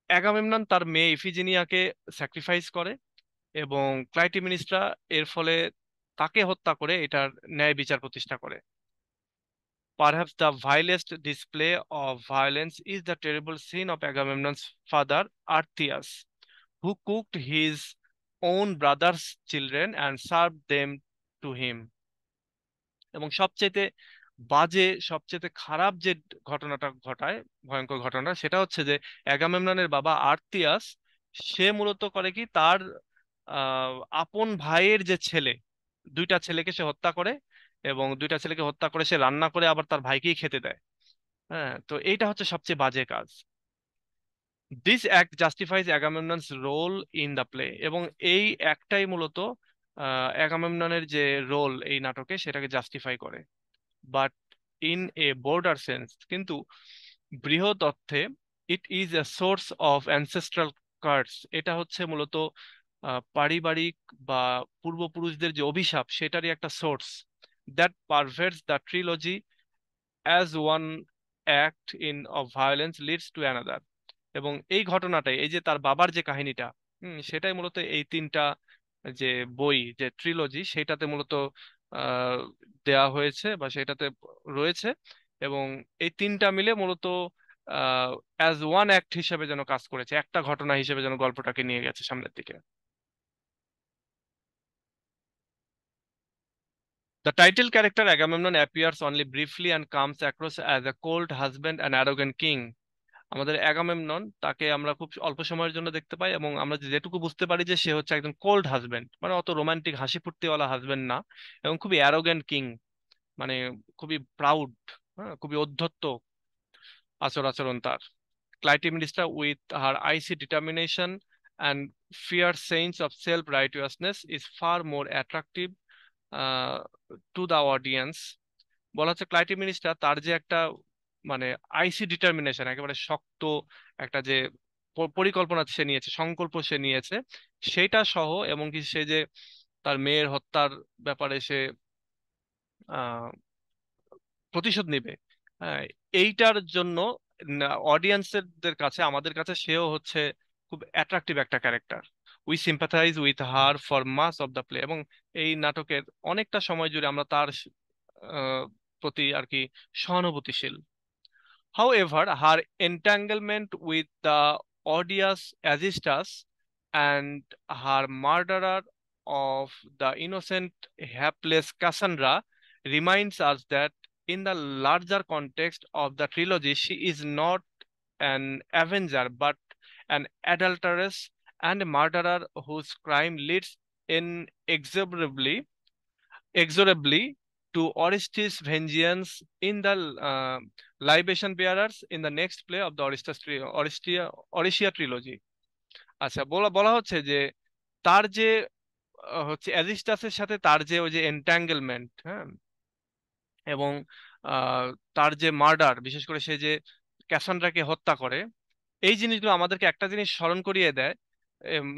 অ্যাগামেমনন তার মেয়ে ইফিজিনিয়াকে স্যাক্রিফাইস করে এবং ক্লাইটেমিনিস্ট্রা এর ফলে তাকে হত্যা করে এটার ন্যায় বিচার প্রতিষ্ঠা করে। Perhaps the vilest display of violence is the terrible scene of Agamemnon's father Archias, who cooked his own brother's children and served them to him. এবং সবচেয়ে বাজে, সবচেয়ে খারাপ যে ঘটনাটা ঘটায়, ভয়ঙ্কর ঘটনা, সেটা হচ্ছে যে অ্যাগামেমননের বাবা আর্তিয়াস, সে মূলত করে কি, তার আহ আপন ভাইয়ের যে ছেলে, দুইটা ছেলেকে সে হত্যা করে, এবং দুইটা ছেলেকে হত্যা করে সে রান্না করে আবার তার ভাইকেই খেতে দেয়। হ্যাঁ, তো এইটা হচ্ছে সবচেয়ে বাজে কাজ। This act justifies Agamemnon's role in the play, এবং এই একটাই মূলত অ্যাগামেমননের যে রোল এই নাটকে সেটাকে জাস্টিফাই করে। But in a broader sense, কিন্তু বৃহৎ অর্থে, it is a source of ancestral curse, এটা হচ্ছে মূলত পারিবারিক বা পূর্বপুরুষদের যে অভিশাপ সেটারই একটা source, that perverts the trilogy as one act in of violence leads to another. এবং এই ঘটনাটাই, এই যে তার বাবার যে কাহিনীটা, সেটাই মূলত এই তিনটা যে বই, যে ট্রিলজি, সেটাতে মূলত আহ দেয়া হয়েছে বা সেটাতে রয়েছে। এবং এই তিনটা মিলে মূলত অ্যাজ ওয়ান অ্যাক্ট হিসেবে যেন কাজ করেছে, একটা ঘটনা হিসেবে যেন গল্পটাকে নিয়ে গেছে সামনের দিকে। The title character Agamemnon appears only briefly and comes across as a cold husband and arrogant king. আমাদের অ্যাগামেমনন, তাকে আমরা খুব অল্প সময়ের জন্য দেখতে পাই, এবং আমরা যেটুকু বুঝতে পারি যে সে হচ্ছে একজন কোল্ড হাজবেন্ড, মানে অত রোমান্টিক হাসি ফুর্তিওয়ালা হাজবেন্ড না, এবং খুবই অ্যারোগ্যান্ট কিং, মানে খুবই প্রাউড, হ্যাঁ, খুবই অধ্যত্ত আচরণ তার। Clytemnestra with her icy determination and fierce sense of self righteousness is far more attractive to the audience. বলা হচ্ছে ক্লাইটেমিনিস্ট্রা, তার যে একটা মানে আইসি ডিটারমিনেশন, একেবারে শক্ত একটা যে পরিকল্পনা সে নিয়েছে, সংকল্প সে নিয়েছে, সেটা সহ, এবং কি সে যে তার মেয়ের হত্যার ব্যাপারে সে আহ প্রতিশোধ নিবে, হ্যাঁ, এইটার জন্য অডিয়েন্সদের কাছে, আমাদের কাছে সেও হচ্ছে খুব অ্যাট্রাকটিভ একটা character. We sympathize with her for most of the play, এবং এই নাটকের অনেকটা সময় জুড়ে আমরা তার প্রতি আর কি সহানুভূতিশীল। However, her entanglement with the odious Agistus and her murderer of the innocent, helpless Cassandra reminds us that in the larger context of the trilogy, she is not an avenger but an adulteress and a murderer whose crime leads inexorably to Orestes' vengeance in the libation bearers in the next play of the Orestia trilogy. আচ্ছা, বলা বলা হচ্ছে যে তার যে হচ্ছে অ্যাজিস্টাসের সাথে তার যে ওই যে এন্ট্যাঙ্গেলমেন্ট, হ্যাঁ, এবং তার যে মার্ডার, বিশেষ করে সে যে ক্যাসান্ড্রাকে হত্যা করে, এই জিনিসগুলো আমাদেরকে একটা জিনিস স্মরণ করিয়ে দেয়।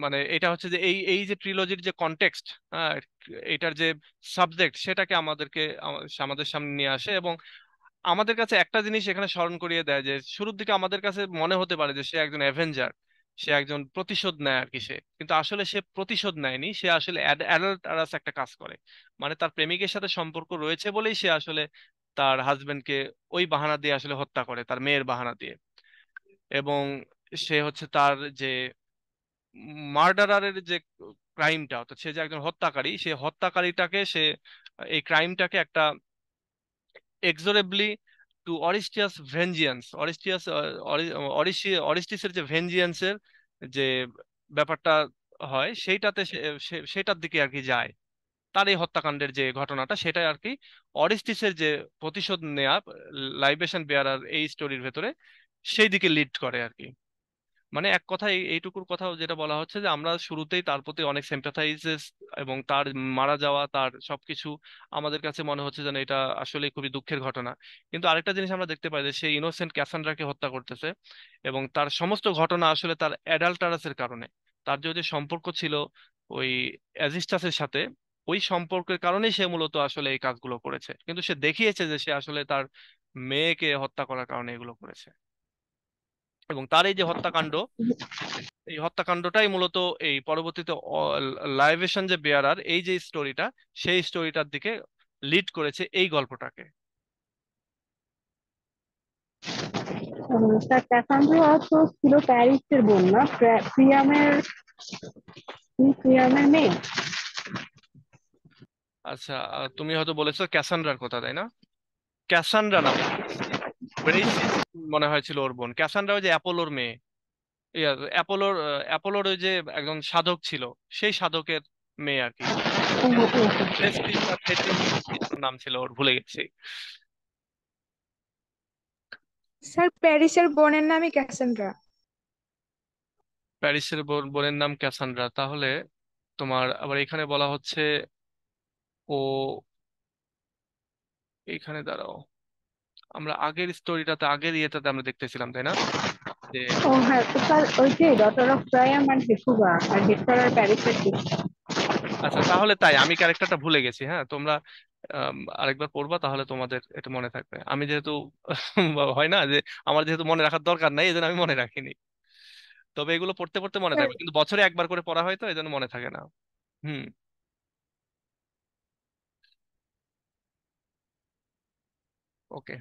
মানে এটা হচ্ছে যে এই এই যে ট্রিলজির যে কনটেক্সট, এটার যে সাবজেক্ট, সেটাকে আমাদের সামনে নিয়ে আসে, এবং আমাদের কাছে একটা জিনিস এখানে স্মরণ করিয়ে দেয় যে শুরুর দিকে আমাদের কাছে মনে হতে পারে যে সে একজন অ্যাভেঞ্জার, সে একজন প্রতিশোধ নেয় আর কি, সে কিন্তু আসলে সে প্রতিশোধ নেয়নি, সে আসলে অ্যাডাল্টারাস একটা কাজ করে। মানে তার প্রেমিকের সাথে সম্পর্ক রয়েছে বলেই সে আসলে তার হাজবেন্ডকে ওই বাহানা দিয়ে আসলে হত্যা করে, তার মেয়ের বাহানা দিয়ে। এবং সে হচ্ছে তার যে মার্ডারারের যে ক্রাইমটা, অর্থাৎ সে যে একজন হত্যাকারী, সে হত্যাকারীটাকে সে এই ক্রাইমটাকে একটা এক্সোরেবলি টু অরিস্টিয়াস ভেঞ্জিয়ান্স, অরিস্টিসের যে ভেঞ্জিয়ান্সের যে ব্যাপারটা হয়, সেইটাতে সেটার দিকে আর কি যায়। তার এই হত্যাকাণ্ডের যে ঘটনাটা, সেটাই আর কি অরিস্টিসের যে প্রতিশোধ নেয়া, লাইবেশন বেয়ারার এই স্টোরির ভেতরে সেই দিকে লিড করে আর কি। মানে এক কথায় এইটুকুর কথা যেটা বলা হচ্ছে যে আমরা শুরুতেই তার প্রতি অনেক সিম্পাথাইজেস, এবং তার মারা যাওয়া, তার সবকিছু আমাদের কাছে মনে হচ্ছে যেন এটা আসলে খুবই দুঃখের ঘটনা। কিন্তু আরেকটা জিনিস আমরা দেখতে পাই যে সে ইনোসেন্ট ক্যাসান্ড্রাকে হত্যা করতেছে, এবং তার সমস্ত ঘটনা আসলে তার অ্যাডাল্টারাসের কারণে, তার যে সম্পর্ক ছিল ওই অ্যাজিস্টাসের সাথে, ওই সম্পর্কের কারণেই সে মূলত আসলে এই কাজগুলো করেছে, কিন্তু সে দেখিয়েছে যে সে আসলে তার মেয়েকে হত্যা করার কারণে এগুলো করেছে। এবং তার এই যে হত্যাকাণ্ড, এই হত্যাকাণ্ডটাই মূলত এই পরবর্তীতে লাইভেশন যে বেয়ারার এই যে স্টোরিটা, সেই স্টোরিটার দিকে লিড করেছে এই গল্পটাকে। তা ক্যাসান্দ্রা তো ছিল প্যারিসের বোন না, প্রিয়ামের তুমি প্রিয়মের মেয়ে? আচ্ছা, তুমি হয়তো বলেছো ক্যাসান্ড্রার কথা, তাই না? ক্যাসান্ড্রা না, ব্রেসিস মনে হয়েছিল ওর বোন। ক্যাসান্ড্রা ওই যে অ্যাপোলোর মেয়ে। অ্যাপোলোর ওই যে একজন সাধক ছিল, সেই সাধকের মেয়ে আর কি। ও, ও, ও। থেস্টিস না থেটিস, কি যেন নাম ছিল ওর, ভুলে গেছি। স্যার, প্যারিসের বোনের নামই ক্যাসান্ড্রা। প্যারিসের বোনের নাম ক্যাসান্ড্রা, তাহলে তোমার আবার এখানে বলা হচ্ছে ও, এইখানে দাঁড়াও, আমরা আগের স্টোরিটাতে, আগের ইয়েটাতে আমরা দেখতেছিলাম তাই না, যে ও হ্যাঁ, তো স্যার ওই যে ডটার অফ প্রায়াম আর হেফুবা, আর হেক্টর আর প্যারিসের sister। আচ্ছা তাহলে তাই, আমি ক্যারেক্টারটা ভুলে গেছি। হ্যাঁ, তোমরা আরেকবার পড়বা তাহলে তোমাদের এটা মনে থাকবে। আমি যেহেতু হয় না যে আমার যেহেতু মনে রাখার দরকার নাই, এই জন্য আমি মনে রাখিনি। তবে এগুলো পড়তে পড়তে মনে স্যার, থাকবে, কিন্তু বছরে একবার করে পড়া হয় তো এই জন্য মনে থাকে না। হুম। ওকে।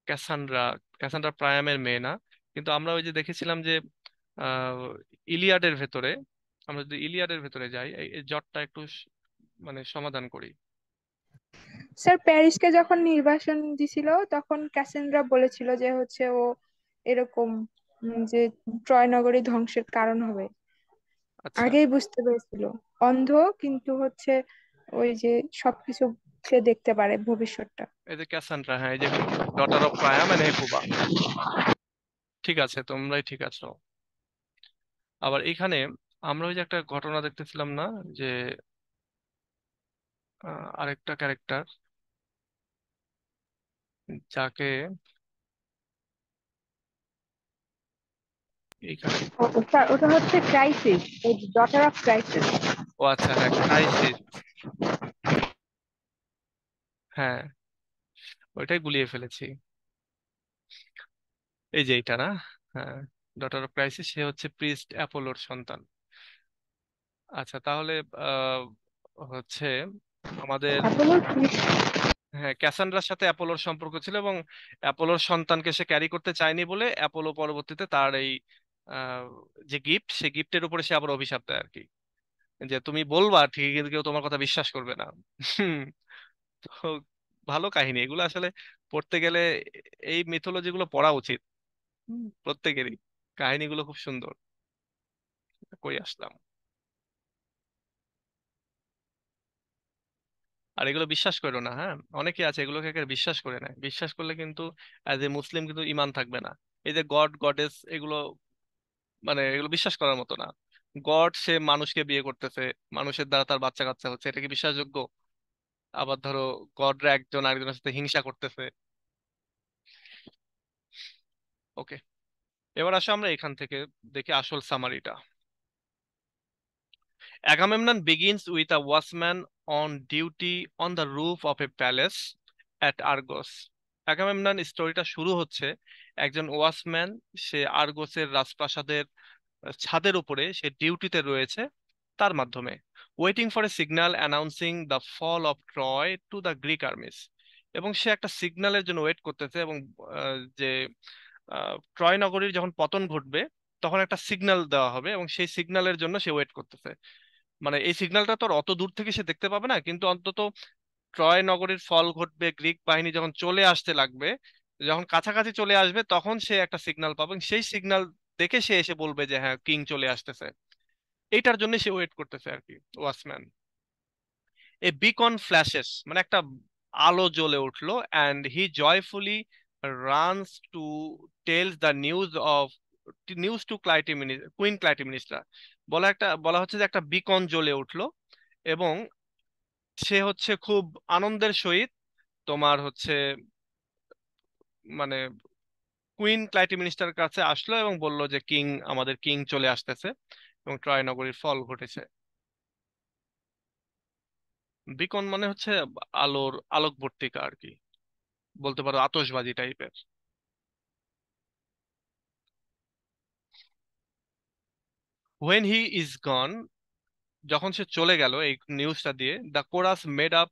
ক্যাসান্ড্রা, ক্যাসান্ড্রা প্রায়ামের মেয়ে না, কিন্তু আমরা ওই যে দেখেছিলাম যে আহ ইলিয়াডের ভেতরে, আমরা যদি ইলিয়াডের ভেতরে যাই, এই জটটা একটু মানে সমাধান করি। স্যার প্যারিসকে যখন নির্বাসন দিছিল তখন ক্যাসেন্ড্রা বলেছিল যে হচ্ছে ও এরকম, যে ট্রয় নগরী ধ্বংসের কারণ হবে। আচ্ছা, আগেই বুঝতে পেরেছিল। অন্ধ, কিন্তু হচ্ছে ওই যে সবকিছু সে দেখতে পারে ভবিষ্যৎটা। এই যে ক্যাসান্ড্রা, হ্যাঁ এই যে এখানে বলছে ডটার অফ প্রায়াম এন্ড হেকুবা। ঠিক আছে, তোমরাই ঠিক আছো। আবার এখানে আমরা ওই যে একটা ঘটনা দেখতেছিলাম না, যে আরেকটা ক্যারেক্টার যাকে এইখানে, স্যার ওটা হচ্ছে ক্রাইসিস, ওই ডটার অফ ক্রাইসিস। ও আচ্ছা হ্যাঁ, ক্রাইসিস। হ্যাঁ, ওইটাই গুলিয়ে ফেলেছি। এই যে এইটা না, হ্যাঁ, ডটার অফ ক্রাইসিস, সে হচ্ছে প্রিস্ট অ্যাপোলোর সন্তান। আচ্ছা তাহলে আহ হচ্ছে আমাদের, অ্যাপোলো। হ্যাঁ ক্যাসান্ড্রার সাথে অ্যাপোলোর সম্পর্ক ছিল, এবং অ্যাপোলোর সন্তানকে সে ক্যারি করতে চায়নি বলে অ্যাপোলো পরবর্তীতে তার এই আহ, যে গিফট, সে গিফটের উপরে সে আবার অভিশাপ দেয় আর কি, যে তুমি বলবা ঠিকই কিন্তু কেউ তোমার কথা বিশ্বাস করবে না। হুম, তো ভালো কাহিনী এগুলো আসলে, পড়তে গেলে এই মিথোলজি গুলো পড়া উচিত প্রত্যেকেরই। কাহিনীগুলো খুব সুন্দর। কই আসলাম, আর এগুলো বিশ্বাস করো না, হ্যাঁ। অনেকে আছে এগুলোকে একেবারে বিশ্বাস করে নেয়, বিশ্বাস করলে কিন্তু অ্যাজ এ মুসলিম কিন্তু ইমান থাকবে না। এই যে গড গডেস এগুলো, মানে এগুলো বিশ্বাস করার মতো না। গড সে মানুষকে বিয়ে করতেছে, মানুষের দ্বারা তার বাচ্চা কাচ্চা হচ্ছে, এটা কি বিশ্বাসযোগ্য? আবার ধরো গডরা একজন আরেকজনের সাথে হিংসা করতেছে। ওকে, এবার আসো আমরা এখান থেকে দেখি আসল সামারিটা। Agamemnon begins with a watchman on duty on the roof of a palace at Argos. Agamemnon স্টোরিটা শুরু হচ্ছে, একজন ওয়াচম্যান, সে আর্গোসের রাজপ্রাসাদের ছাদের উপরে সে ডিউটিতে রয়েছে, তার মাধ্যমে waiting for a signal announcing the fall of Troy to the Greek armies. এবং সে একটা সিগন্যালের জন্য ওয়েট করতেছে, এবং যে ট্রয় নগরীর যখন পতন ঘটবে তখন একটা সিগন্যাল দেওয়া হবে, এবং সেই সিগন্যালের জন্য সে ওয়েট করতেছে। মানে এই সিগন্যালটা তো আর অত দূর থেকে সে দেখতে পাবে না, কিন্তু অন্তত ট্রয় নগরীর ফল ঘটবে, গ্রিক বাহিনী যখন চলে আসতে লাগবে, যখন কাছাকাছি চলে আসবে তখন সে একটা সিগন্যাল পাবে, এবং সেই সিগন্যাল দেখে সে এসে বলবে যে হ্যাঁ কিং চলে আসতেছে। এইটার জন্য সে ওয়েট করতেছে আর কি, ওয়াচম্যান। এ বিকন ফ্ল্যাশেস, মানে একটা আলো জ্বলে উঠলো, and he joyfully runs to tells the news to queen Clytemnestra. বলা হচ্ছে যে একটা বিকন জ্বলে উঠলো, এবং সে হচ্ছে খুব আনন্দের সহিত তোমার হচ্ছে মানে কুইন ক্লাইটিমিনিস্টার কাছে আসলো এবং বলল যে আমাদের কিং চলে আসতেছে, এবং ট্রয় নগরীর ফল ঘটেছে। বিকন মানে হচ্ছে আলোকবর্তিকা আর কি, বলতে পারো আতশবাজি টাইপের। হোয়েন হি ইজ গন, যখন সে চলে গেল এই নিউজটা দিয়ে, the chorus made up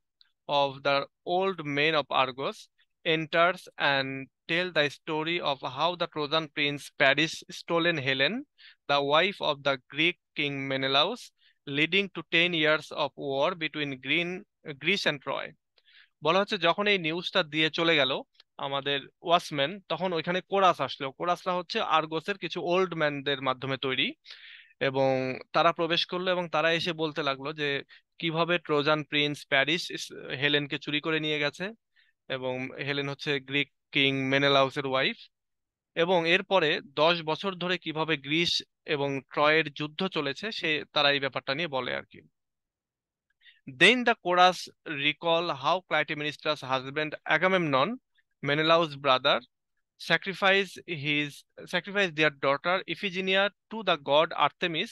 of the old men of Argos, enters and tell the story of how the Trojan prince Paris stolen Helen, the wife of the Greek king Menelaus, leading to 10 years of war between Greece and Troy. বলা হচ্ছে যখন এই নিউজটা দিয়ে চলে গেল আমাদের ওয়াচম্যান, তখন ওইখানে কোরাস আসলো। কোরাসরা হচ্ছে আর্গসের কিছু ওল্ড ম্যানদের মাধ্যমে তৈরি, এবং তারা প্রবেশ করলো এবং তারা এসে বলতে লাগলো যে কিভাবে ট্রোজান প্রিন্স প্যারিস হেলেনকে চুরি করে নিয়ে গেছে, এবং হেলেন হচ্ছে গ্রিক কিং মেনেলাউসের ওয়াইফ, এবং এরপরে 10 বছর ধরে কিভাবে গ্রিস এবং ট্রয়ের যুদ্ধ চলেছে সে তারা এই ব্যাপারটা নিয়ে বলে আর কি। Then the chorus recall how Clytemnestra's husband Agamemnon, Menelaus' brother, sacrificed their daughter Iphigenia to the god Artemis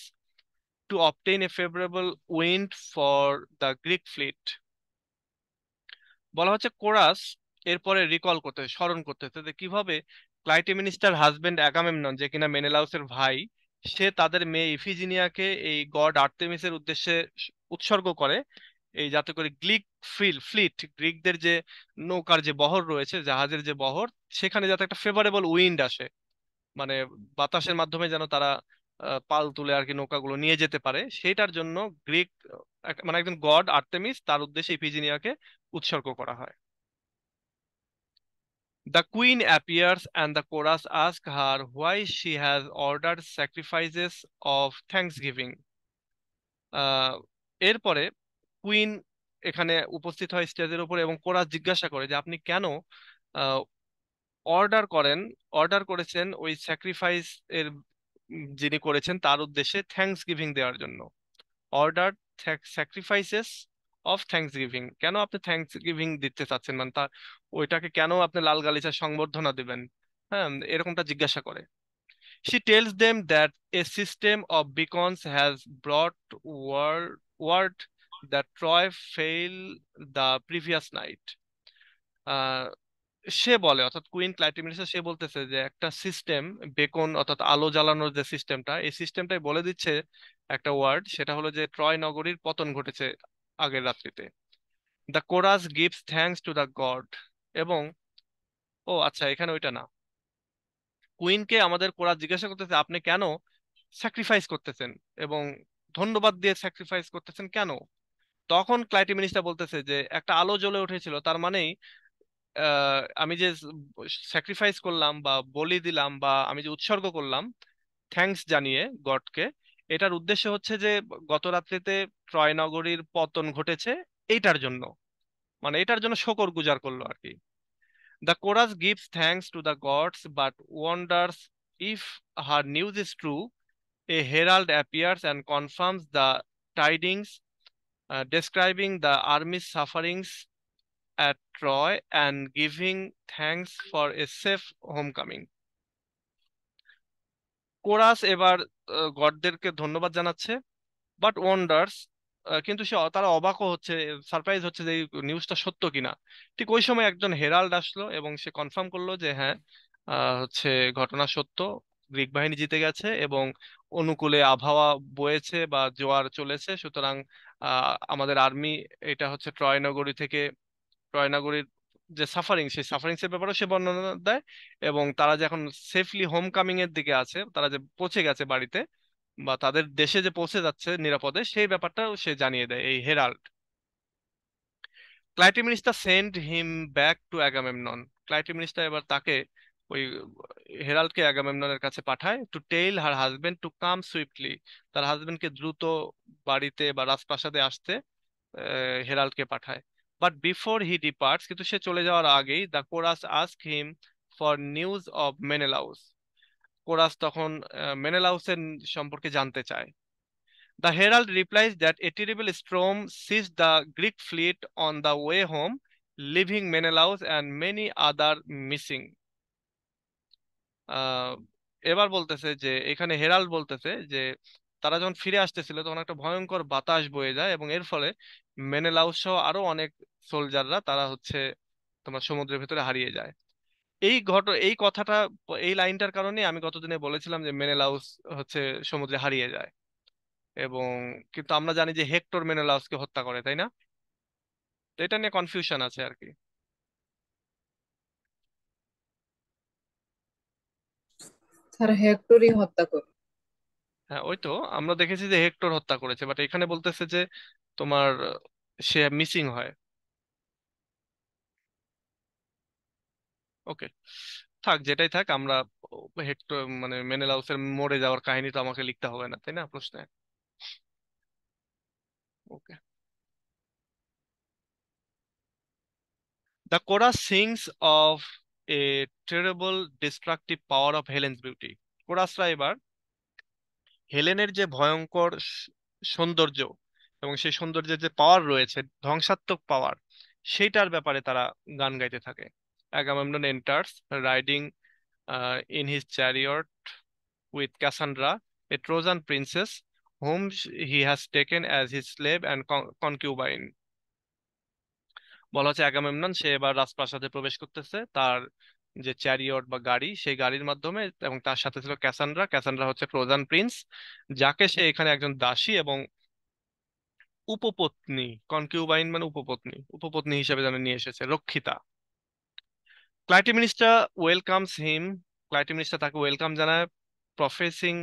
to obtain a favorable wind for the Greek fleet. বলা হচ্ছে কোরাস এরপরে রিকল করতে স্মরণ করতেছে যে কিভাবে ক্লাইটেমিনিস্টার হাজবেন্ড অ্যাগামেমনন, যে কিনা মেনেলাউসের ভাই, সে তাদের মেয়ে ইফিজিনিয়াকে এই গড আর্তেমিসের উদ্দেশ্যে উৎসর্গ করে, এই যাতে করে ফ্লিট গ্রিকদের যে নৌকার যে বহর রয়েছে, জাহাজের যে বহর, সেখানে যাতে একটা ফেভারেবল উইন্ড আসে, মানে বাতাসের মাধ্যমে যেন তারা পাল তুলে আর কি নৌকাগুলো নিয়ে যেতে পারে, সেইটার জন্য গ্রিক মানে একজন গড আর্তেমিস তার উদ্দেশ্যে ইফিজিনিয়াকে উৎসর্গ করা হয়। The queen appears and the chorus asks her why she has ordered sacrifices of thanksgiving. এরপরে কুইন এখানে উপস্থিত হয় স্টেজের উপর, এবং কোরাস জিজ্ঞাসা করে যে আপনি কেন অর্ডার করেছেন ওই স্যাক্রিফাইস এর যিনি করেছেন তার উদ্দেশ্যে থ্যাঙ্কস গিভিং দেওয়ার জন্য। Order sacrifices of thanks giving, কেন আপনি থ্যাঙ্কস গিভিং দিতে চাচ্ছেন, মানে তার ওইটাকে কেন আপনি লাল গালিচার সংবর্ধনা দিবেন, হ্যাঁ এরকমটা জিজ্ঞাসা করে। She tells them that a system of beacons has brought word that Troy failed the previous night. আহ, সে বলে, অর্থাৎ কুইন ক্লাইটেমিনিসা সে বলতেছে যে একটা সিস্টেম, বেকন অর্থাৎ আলো জ্বালানোর যে সিস্টেমটা, এই সিস্টেমটাই বলে দিচ্ছে একটা ওয়ার্ড, সেটা হলো যে ট্রয় নগরীর পতন ঘটেছে আগের রাত্রিতে। The chorus gives thanks to the god, এবং ও আচ্ছা এখানে ওইটা না, কুইনকে আমাদের কোরাস জিজ্ঞাসা করতেছে আপনি কেন স্যাক্রিফাইস করতেছেন এবং ধন্যবাদ দিয়ে স্যাক্রিফাইস করতেছেন কেন। তখন ক্লাইটেমিনিসটা বলতেছে যে একটা আলো জ্বলে উঠেছিল, তার মানেই আমি যে স্যাক্রিফাইস করলাম বা বলি দিলাম বা আমি যে উৎসর্গ করলাম থ্যাঙ্কস জানিয়ে গডকে, এটার উদ্দেশ্য হচ্ছে যে গত রাত্রিতে ট্রয় নগরীর পতন ঘটেছে এইটার জন্য, মানে এটার জন্য শকর গুজার করলো আর কি। The chorus gives thanks to the gods but wonders if her news is true. A herald appears and confirms the tidings, describing the army's sufferings at Troy and giving thanks for a safe homecoming. Chorus এবার গডদেরকে ধন্যবাদ জানাচ্ছে, বাট ওয়ান্ডার্স, কিন্তু তারা অবাকও হচ্ছে, সারপ্রাইজ হচ্ছে যে এই নিউজটা সত্য কিনা। ঠিক ওই সময় একজন হেরাল্ড আসলো এবং সে কনফার্ম করলো যে হ্যাঁ, হচ্ছে ঘটনা সত্য, গ্রিক বাহিনী জিতে গেছে এবং অনুকূলে আবহাওয়া বয়েছে বা জোয়ার চলেছে, সুতরাং আমাদের আর্মি এটা হচ্ছে ট্রয় নগরীর যে সাফারিং, সেই সাফারিংস এর ব্যাপারে সে বর্ণনা দেয়, এবং তারা যে এখন সেফলি হোম কামিং এর দিকে আছে, তারা যে পৌঁছে গেছে বাড়িতে বা তাদের দেশে যে পৌঁছে যাচ্ছে নিরাপদে, সেই ব্যাপারটাও সে জানিয়ে দেয় এই herald. Clytemnestra send him back to Agamemnon. Clytemnestra এবার তাকে ওই হেরাল্ডকে অ্যাগামেমননের কাছে পাঠায় to tell her husband to come swiftly, তার হাজবেন্ডকে দ্রুত বাড়িতে বা রাজপ্রাসাদে আসতে হেরাল্ডকে পাঠায়। বাট বিফোর হি ডিপার্টস, কিন্তু সে চলে যাওয়ার আগেই the chorus ask him for news of Menelaus. কোরাস তখন মেনেলাউসের সম্পর্কে জানতে চায়। The herald replies that a terrible storm seized the Greek fleet on the way home, leaving Menelaus and many other missing. আহ, এবার বলতেছে যে এখানে হেরাল্ড বলতেছে যে তারা যখন ফিরে আসতেছিল তখন একটা ভয়ঙ্কর বাতাস বয়ে যায়, এবং এর ফলে মেনেলাউস সহ আরো অনেক সোলজাররা তারা হচ্ছে তোমার সমুদ্রের ভেতরে হারিয়ে যায়। এই কথাটা, এই লাইনটার কারণে আমি গতদিনে বলেছিলাম যে মেনেলাউস হচ্ছে সমুদ্রে হারিয়ে যায়, এবং কিন্তু আমরা জানি যে হেক্টর মেনেলাউসকে হত্যা করে, তাই না? তো এটা নিয়ে কনফিউশন আছে আর কি। স্যার হেক্টরই হত্যা করে। হ্যাঁ, ওই তো আমরা দেখেছি যে হেক্টর হত্যা করেছে, বাট এখানে বলতেছে যে তোমার সে মিসিং হয়। ওকে, থাক যেটাই থাক, আমরা হেক্টর মানে মেনেলাউসের মরে যাওয়ার কাহিনী তো আমাকে লিখতে হবে না, তাই না প্রশ্নে? ওকে। The chorus sings of a terrible destructive power of Helen's beauty. কোরাসরা এবার হেলেনের যে ভয়ঙ্কর সৌন্দর্য এবং সেই সৌন্দর্যের যে পাওয়ার রয়েছে, ধ্বংসাত্মক পাওয়ার, সেইটার ব্যাপারে তারা গান গাইতে থাকে। Agamemnon enters riding in his chariot with Cassandra, a Trojan princess whom he has taken as his slave and concubine. বলা হচ্ছে অ্যাগামেমনন সে এবার রাজপ্রাসাদে প্রবেশ করতেছে তার যে চ্যারিয়ট বা গাড়ি, সেই গাড়ির মাধ্যমে, এবং তার সাথে ছিল ক্যাসান্ড্রা। ক্যাসান্ড্রা হচ্ছে ট্রোজান প্রিন্স, যাকে সে এখানে একজন দাসী এবং উপপত্নী, কনকিউবাইন মানে উপপত্নী, উপপত্নী হিসেবে যেন নিয়ে এসেছে, রক্ষিতা। ক্লাইটেমিনিস্ট্রা ওয়েলকামস হিম, ক্লাইটেমিনিস্ট্রা তাকে ওয়েলকাম জানায়, প্রফেসিং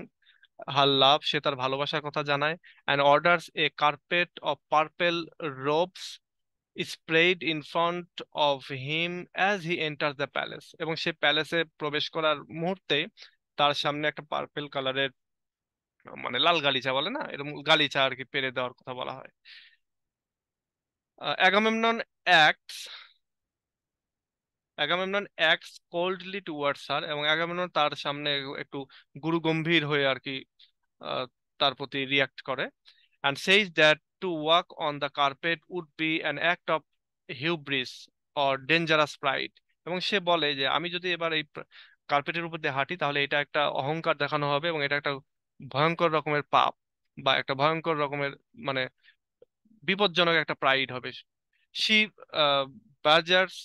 হার লাভ, সে তার ভালোবাসার কথা জানায়, and orders a carpet of purple robes sprayed in front of him as he enters the palace, এবং সে প্যালেসে প্রবেশ করার মুহূর্তে তার সামনে একটা পার্পেল কালারের, মানে লাল গালিচা বলে না, এরকম গালিচা আর কি পেরে দেওয়ার কথা বলা হয়। Agamemnon acts Agamemnon acts coldly towards her, এবং অ্যাগামেমনন তার সামনে একটু গুরুগম্ভীর হয়ে আর কি আহ, তার প্রতি রিয়াক্ট করে, and says that to walk on the carpet would be an act of hubris or dangerous pride, এবং সে বলে যে আমি যদি এবার এই কার্পেটের উপর দিয়ে হাঁটি তাহলে এটা একটা অহংকার দেখানো হবে এবং এটা একটা ভয়ঙ্কর রকমের পাপ বা একটা ভয়ঙ্কর রকমের মানে বিপজ্জনক একটা প্রাইড হবে। She badgers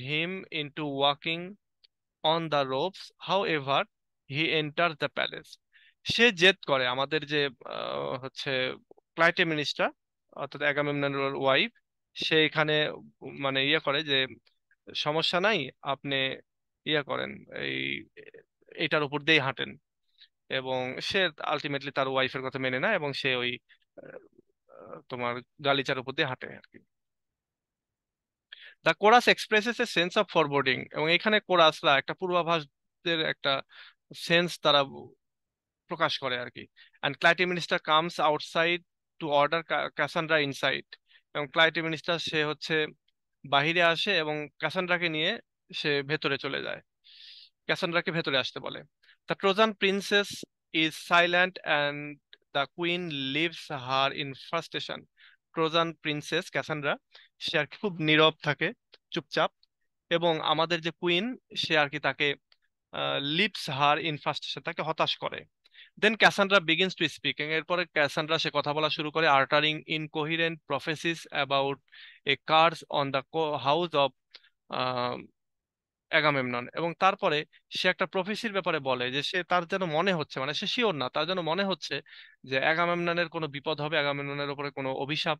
him into walking on the ropes, however he enters the palace. সে জেদ করে আমাদের যে হচ্ছে ক্লাইটেমিনিস্ট্রা, অর্থাৎ অ্যাগামেমননের ওয়াইফ, সে এখানে মানে ইয়ে করে যে সমস্যা নাই, আপনি ইয়ে করেন, এই এটার উপর দিয়েই হাঁটেন, এবং সে আলটিমেটলি তার ওয়াইফের কথা মেনে নেয় এবং সে ওই তোমার গালিচার উপর দিয়ে হাঁটে আর কি। The chorus expresses a sense of foreboding, এবং এখানে কোরাসরা একটা পূর্বাভাসের একটা সেন্স তারা প্রকাশ করে আর কি। And Clytemnestra comes outside to order Cassandra inside, এবং ক্লাইটেমিনিস্টার সে হচ্ছে বাহিরে আসে এবং ক্যাসান্ড্রাকে নিয়ে সে ভেতরে চলে যায়, ক্যাসান্ড্রাকে ভেতরে আসতে বলে। The Trojan princess is silent and the queen leaves her in frustration. Trojan princess Cassandra সে আর কি খুব নীরব থাকে, চুপচাপ, এবং আমাদের যে কুইন সে আর কি তাকে লিভস হার ইন ফ্রাস্ট্রেশন, তাকে হতাশ করে। Then Cassandra begins to speaking, এরপরে ক্যাসান্ড্রা সে কথা বলা শুরু করে, uttering incoherent prophecies about a curse on the house of Agamemnon, এবং তারপরে সে একটা প্রফেসির ব্যাপারে বলে যে সে তার যেন মনে হচ্ছে, মানে সে শিওর না, তার যেন মনে হচ্ছে যে অ্যাগামেমননের কোনো বিপদ হবে, অ্যাগামেমননের উপরে কোনো অভিশাপ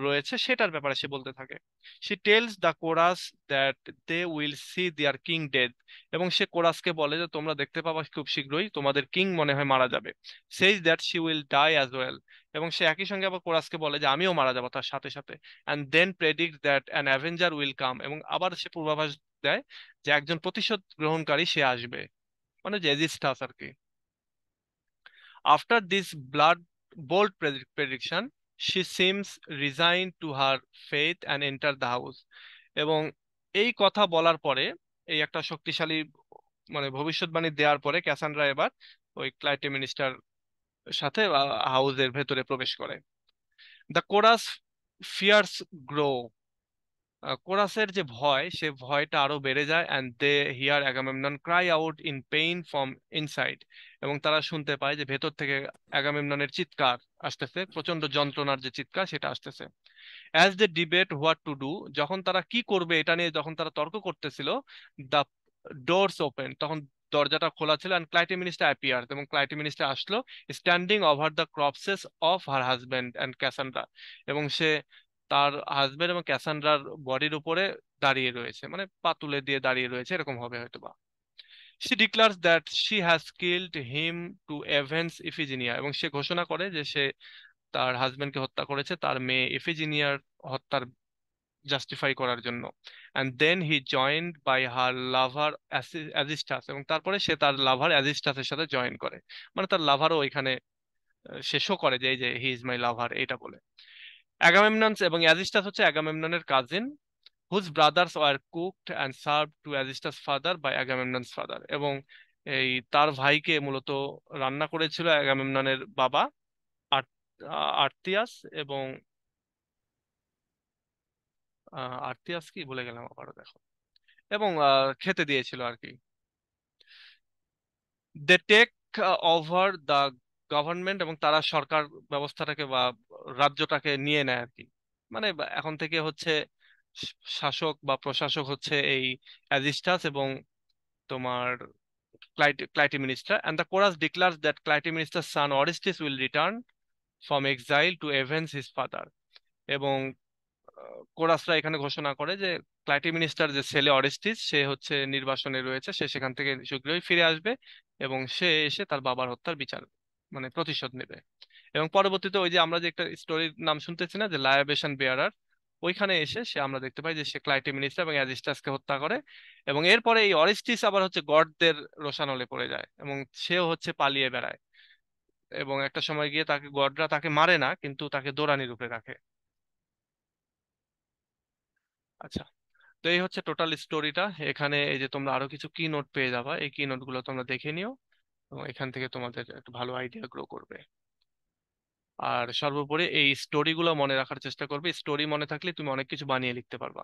রয়েছে, সেটার ব্যাপারে সে বলতে থাকে। সে tells the chorus that they will see their king dead, এবং সে কোরাসকে বলে যে তোমরা দেখতে পাবা খুব শীঘ্রই তোমাদের কিং মনে হয় মারা যাবে। Says that she will die as well, এবং সে একই সঙ্গে আবার কোরাসকে বলে যে আমিও মারা যাবো তার সাথে সাথে। And then predict that an avenger will come, এবং আবার সে পূর্বাভাস দেয় যে একজন প্রতিশোধ গ্রহণকারী সে আসবে, মানে যে এজিস্টাস আর কি। After this bold prediction, she seems resigned to her fate and enter the house. এবং এই কথা বলার পরে, এই একটা শক্তিশালী মানে ভবিষ্যৎবাণী দেওয়ার পরে ক্যাসান্ড্রা এবার ওই ক্লাইটেমিনিস্টার সাথে হাউসের ভেতরে প্রবেশ করে। দ্য কোরাস ফিয়ার্স গ্রো, কোরাসের যে ভয়, সে ভয়টা আরো বেড়ে যায়, and they hear Agamemnon cry out in pain from inside, এবং তারা শুনতে পায় যে ভেতর থেকে অ্যাগামেমননের চিৎকার আসতেছে, প্রচন্ড যন্ত্রণার যে চিৎকার সেটা আসতেছে। As they debate what to do, যখন তারা কি করবে এটা নিয়ে যখন তারা তর্ক করতেছিল, দ্য ডোরস ওপেন, তখন দরজাটা খোলা ছিল, অ্যান্ড ক্লাইটেমিনিস্টার অ্যাপিয়ার, এবং ক্লাইটেমিনিস্টার আসলো, standing over the corpses of her husband and Cassandra, এবং সে তার হাজবেন্ড এবং ক্যাসান্ড্রার বডির উপরে দাঁড়িয়ে রয়েছে, মানে পা তুলে দিয়ে দাঁড়িয়ে রয়েছে এরকম হবে হয়তো বা। she declares that she has killed him to avenge ইফিজিনিয়া, এবং সে ঘোষণা করে যে সে তার হাজবেন্ডকে হত্যা করেছে তার মেয়ে ইফিজিনিয়ার হত্যার জাস্টিফাই করার জন্য। And then he joined by her lover Aegisthus, এবং তারপরে সে তার লাভার অ্যাজিস্টাসের সাথে জয়েন করে, মানে তার লাভারও এখানে শেষও করে যে এই যে হি ইজ মাই লাভার এটা বলে। অ্যাগামেমনন এবং অ্যাজিস্টাস হচ্ছে অ্যাগামেমননের cousin, whose brothers were cooked and serve to Aegisthus father by Agamemnon's father, এবং এই তার ভাইকে মূলত রান্না করেছিল অ্যাগামেমননের বাবা আর্তিয়াস, এবং আর্তিয়াস কি বলে গেলাম আবারও দেখো, এবং খেতে দিয়েছিল আর কি। They take over the government, এবং তারা সরকার ব্যবস্থাটাকে বা রাজ্যটাকে নিয়ে নেয় আর কি। মানে এখন থেকে হচ্ছে শাসক বা প্রশাসক হচ্ছে এই অ্যাজিস্টাস এবং তোমার Clytemnestra. And the chorus declares that Clytemnestra son Orestes will return from exile to avenge his father, এবং কোরাসরা এখানে ঘোষণা করে যে ক্লাইটিমিনিস্টার যে ছেলে অরেস্টিস সে হচ্ছে নির্বাসনে রয়েছে, সে সেখান থেকে শীঘ্রই ফিরে আসবে এবং সে এসে তার বাবার হত্যার বিচার মানে প্রতিশোধ নেবে। এবং পরবর্তীতে ওই যে আমরা যে একটা স্টোরির নাম শুনতেছি না যে লায়াবেশন বেয়ারার, ওইখানে এসে সে আমরা দেখতে পাই যে সে ক্লাইটিমিনিস্টার এবং অ্যাজিস্টাসকে হত্যা করে, এবং এরপরে এই অরিস্টিস আবার হচ্ছে গডদের রোষানলে পড়ে যায় এবং সেও হচ্ছে পালিয়ে বেড়ায়, এবং একটা সময় গিয়ে তাকে গডরা তাকে মারে না কিন্তু তাকে দৌড়ানি রূপে রাখে। আচ্ছা, তো এই হচ্ছে টোটাল স্টোরিটা। এখানে এই যে তোমরা আরো কিছু কি নোট পেয়ে যাবা, এই কি নোট গুলো তোমরা দেখে নিও এবং এখান থেকে তোমাদের একটা ভালো আইডিয়া গ্রো করবে। আর সর্বোপরি এই স্টোরি গুলো মনে রাখার চেষ্টা করবে, স্টোরি মনে থাকলে তুমি অনেক কিছু বানিয়ে লিখতে পারবা।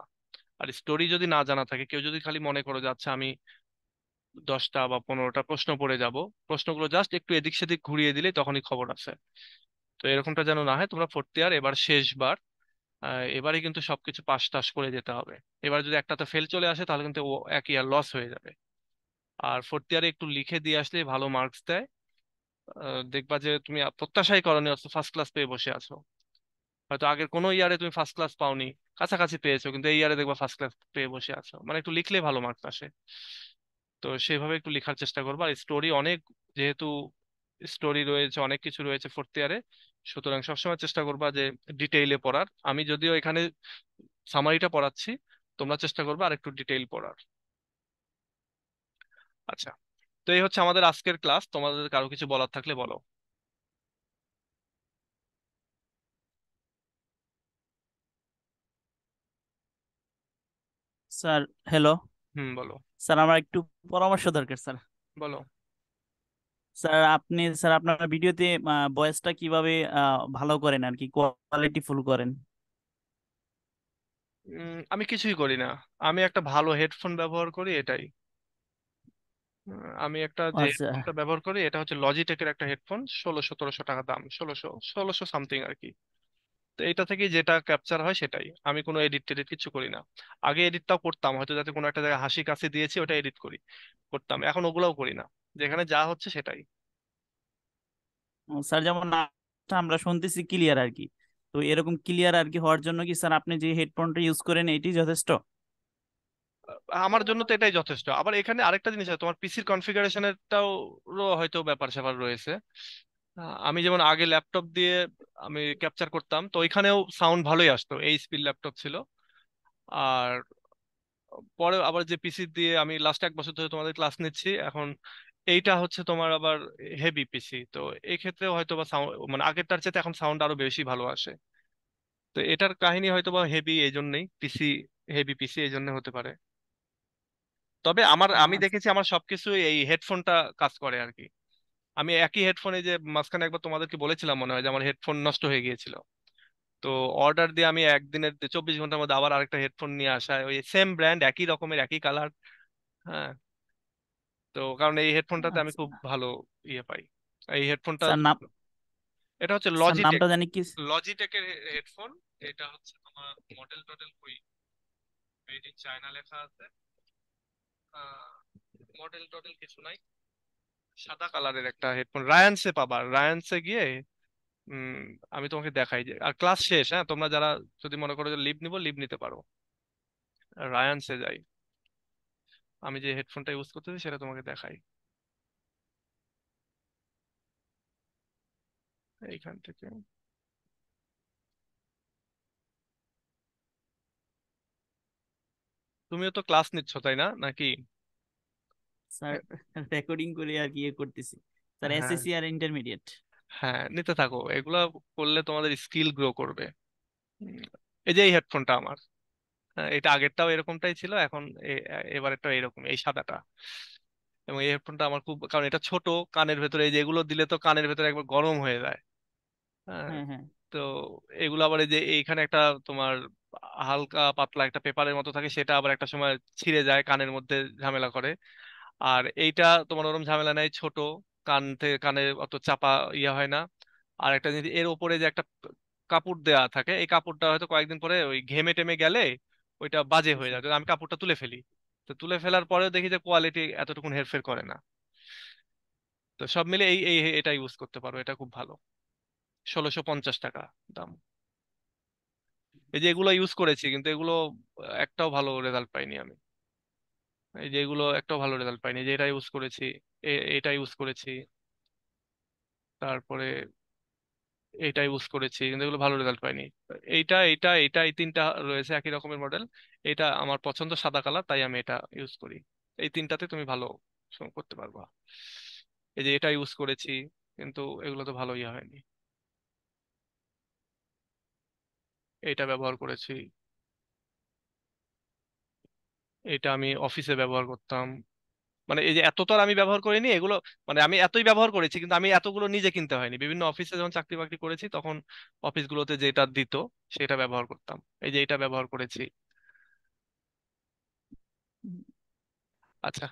আর স্টোরি যদি না জানা থাকে, কেউ যদি খালি মনে করো যে আচ্ছা আমি 10টা বা 15টা প্রশ্ন পড়ে যাব, প্রশ্নগুলো জাস্ট একটু এদিক সেদিক ঘুরিয়ে দিলে তখনই খবর আছে। তো এরকমটা যেন না হয়। তোমরা ফোর্থ ইয়ার এবার শেষবার, এবারে কিন্তু সবকিছু পাস টাস করে যেতে হবে। এবার যদি একটাতে ফেল চলে আসে তাহলে কিন্তু ও এক ইয়ার লস হয়ে যাবে। আর ফোর্থ ইয়ারে একটু লিখে দিয়ে আসলে ভালো মার্কস দেয়। দেখবা যে তুমি প্রত্যাশাই করনি অথচ ফার্স্ট ক্লাস পেয়ে বসে আছো। হয়তো আগের কোনো ইয়ারে তুমি ফার্স্ট ক্লাস পাওনি, কাছাকাছি পেয়েছো, কিন্তু এই ইয়ারে দেখবা ফার্স্ট ক্লাস পেয়ে বসে আছো, মানে একটু লিখলে ভালো মার্কস আসে। তো সেভাবে একটু লেখার চেষ্টা করবা। আর স্টোরি অনেক, যেহেতু স্টোরি রয়েছে অনেক কিছু রয়েছে ফোর্থ ইয়ারে, সুতরাং সবসময় চেষ্টা করবা যে ডিটেইলে পড়ার। আমি যদিও এখানে সামারিটা পড়াচ্ছি, তোমরা চেষ্টা করবে আর একটু ডিটেইল পড়ার। আচ্ছা, তো এই হচ্ছে আমাদের আজকের ক্লাস। তোমাদের কারো কিছু বলার থাকলে বলো। Sir, hello. হুম, বলো। স্যার, আমার একটু পরামর্শ দরকার স্যার। বলো। স্যার, স্যার আপনার ভিডিওতে ভয়েসটা কিভাবে ভালো করেন আর কি, কোয়ালিটি ফুল করেন? আমি কিছুই করি না, আমি একটা ভালো হেডফোন ব্যবহার করি এটাই। আমি একটা যে আচ্ছা। হেডফোনটা ব্যবহার করি এটা হচ্ছে লজিটেকের একটা হেডফোন, 1600-1700 টাকা দাম, 1600 সামথিং আর কি। তো এটা থেকে যেটা ক্যাপচার হয় সেটাই, আমি কোনো এডিট টেডিট কিছু করি না। আগে এডিটটাও করতাম, হয়তো যাতে কোনো একটা জায়গায় হাসি কাছে দিয়েছি ওটা এডিট করতাম, এখন ওগুলাও করি না, যেখানে যা হচ্ছে সেটাই। স্যার, যেমন আমরা শুনতেছি ক্লিয়ার আর কি, তো এরকম ক্লিয়ার আর কি হওয়ার জন্য কি স্যার আপনি যে হেডফোনটা ইউজ করেন এটি যথেষ্ট? আমার জন্য তো এটাই যথেষ্ট। আবার এখানে আরেকটা জিনিস আছে, তোমার পিসির কনফিগারেশনেরটাও হয়তো ব্যাপার স্যাপার রয়েছে। আমি যেমন আগে ল্যাপটপ দিয়ে আমি ক্যাপচার করতাম, তো ওইখানেও সাউন্ড ভালোই আসতো, এইচপি ল্যাপটপ ছিল। আর পরে আবার যে পিসি দিয়ে আমি লাস্ট 1 বছর ধরে তোমাদের ক্লাস নিচ্ছি এখন, এইটা হচ্ছে তোমার আবার হেভি পিসি, তো এই ক্ষেত্রে হয়তো বা সাউন্ড মানে আগেরটার চেয়ে এখন সাউন্ড আরো বেশি ভালো আসে। তো এটার কাহিনী হয়তো বা হেভি এই জন্যই পিসি, হেভি পিসি এই জন্য হতে পারে। তবে আমি আচ্ছা। দেখেছি আমার সবকিছু এই হেডফোনটা কাজ করে আর কি। আমি একই হেডফোনে যে মাঝখানে একবার তোমাদেরকে বলেছিলাম মনে হয় যে আমার হেডফোন নষ্ট হয়ে গিয়েছিল, তো অর্ডার দিয়ে আমি একদিনের 24 ঘন্টার মধ্যে আবার আরেকটা হেডফোন নিয়ে আসায়, ওই সেম ব্র্যান্ড একই রকমের একই কালার। হ্যাঁ, তো কারণ এই হেডফোনটাতে আমি আচ্ছা খুব ভালো ইয়ে পাই। এই হেডফোনটা, স্যার, এটা হচ্ছে স্যার লজিটেক, নামটা জানি কি? লজিটেকের হেডফোন। এটা হচ্ছে তোমার মডেল টডেল কই, মেড ইন চায়না লেখা আছে, মডেল টডেল কিছু নাই। সাদা কালারের একটা হেডফোন রায়ান্সে পাবা, রায়ান্সে গিয়ে উম আমি তোমাকে দেখাই যে, আর ক্লাস শেষ, হ্যাঁ তোমরা যারা যদি মনে করো যে লিভ নিবো লিভ নিতে পারো, রায়ান্সে যাই। আমি যে হেডফোনটা ইউজ করতেছি সেটা তোমাকে দেখাই। এইখান থেকে তুমিও তো ক্লাস নিচ্ছ তাই না নাকি? স্যার রেকর্ডিং করে আর কি ইয়ে করতেছি স্যার, হ্যাঁ, এসএসসি আর ইন্টারমিডিয়েট। হ্যাঁ, নিতে থাকো, এগুলা করলে তোমাদের স্কিল গ্রো করবে। উম, এই যে এই হেডফোনটা আমার, এটা আগেরটাও এরকমটাই ছিল, এখন এবারেরটাও এরকম এই সাদাটা। এবং এই হেডফোনটা আমার খুব, কারণ এটা ছোট, কানের ভেতরে এই যে এগুলো দিলে তো কানের ভেতরে একবার গরম হয়ে যায়। হ্যাঁ, হ্যাঁ হ্যাঁ। তো এগুলো আবার এই যে এইখানে একটা তোমার হালকা পাতলা একটা পেপারের মতো থাকে, সেটা আবার একটা সময় ছিঁড়ে যায়, কানের মধ্যে ঝামেলা করে। আর এইটা তোমার ওরকম ঝামেলা নাই, ছোট, কান থেকে কানে অত চাপা ইয়ে হয় না। আর একটা জিনিস, এর উপরে যে একটা কাপড় দেয়া থাকে, এই কাপড়টা হয়তো কয়েকদিন পরে ওই ঘেমে টেমে গেলে ওইটা বাজে হয়ে আচ্ছা। যায়, তো আমি কাপড়টা তুলে ফেলি। তো তুলে ফেলার পরেও দেখি যে কোয়ালিটি এতটুকুন হেরফের করে না। তো সব মিলে এই এই এটা ইউজ করতে পারো, এটা খুব ভালো। 1650 টাকা দাম। এই যে এগুলো ইউজ করেছি, কিন্তু এগুলো একটাও ভালো রেজাল্ট পাইনি আমি। এই যে এগুলো একটাও ভালো রেজাল্ট পাইনি, যে এটা ইউজ করেছি, এটা ইউজ করেছি, তারপরে এটা ইউজ করেছি, কিন্তু এগুলো ভালো রেজাল্ট পাইনি। এইটা এই তিনটা রয়েছে একই রকমের মডেল। এটা আমার পছন্দ সাদা কালার, তাই আমি এটা ইউজ করি। এই তিনটাতে তুমি ভালো করতে পারবা। এই যে এটা ইউজ করেছি, কিন্তু এগুলো তো ভালো ইয়ে হয়নি। এটা ব্যবহার করেছি, এটা আমি অফিসে ব্যবহার করতাম। মানে এই যে এত তো আর আমি ব্যবহার করিনি এগুলো, মানে আমি এতই ব্যবহার করেছি, কিন্তু আমি এতগুলো নিজে কিনতে হয়নি। বিভিন্ন অফিসে যখন চাকরি বাকরি করেছি তখন অফিসগুলোতে যেটা দিত সেটা ব্যবহার করতাম। এই যে এটা ব্যবহার করেছি। আচ্ছা,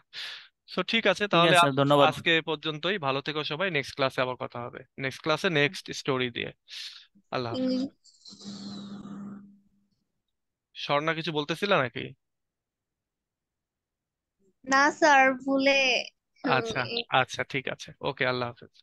সো ঠিক আছে ঠিক তাহলে আছে স্যার, ধন্যবাদ। আজকে এ পর্যন্তই। ভালো থেকো সবাই, নেক্সট ক্লাসে আবার কথা হবে, নেক্সট ক্লাসে নেক্সট স্টোরি দিয়ে। আল্লাহ হাফেজ। ইংলিশ। স্বর্ণা কিছু বলতেছিল নাকি? না স্যার, ভুলে আচ্ছা, এই আচ্ছা, ঠিক আছে, ওকে, আল্লাহ হাফেজ।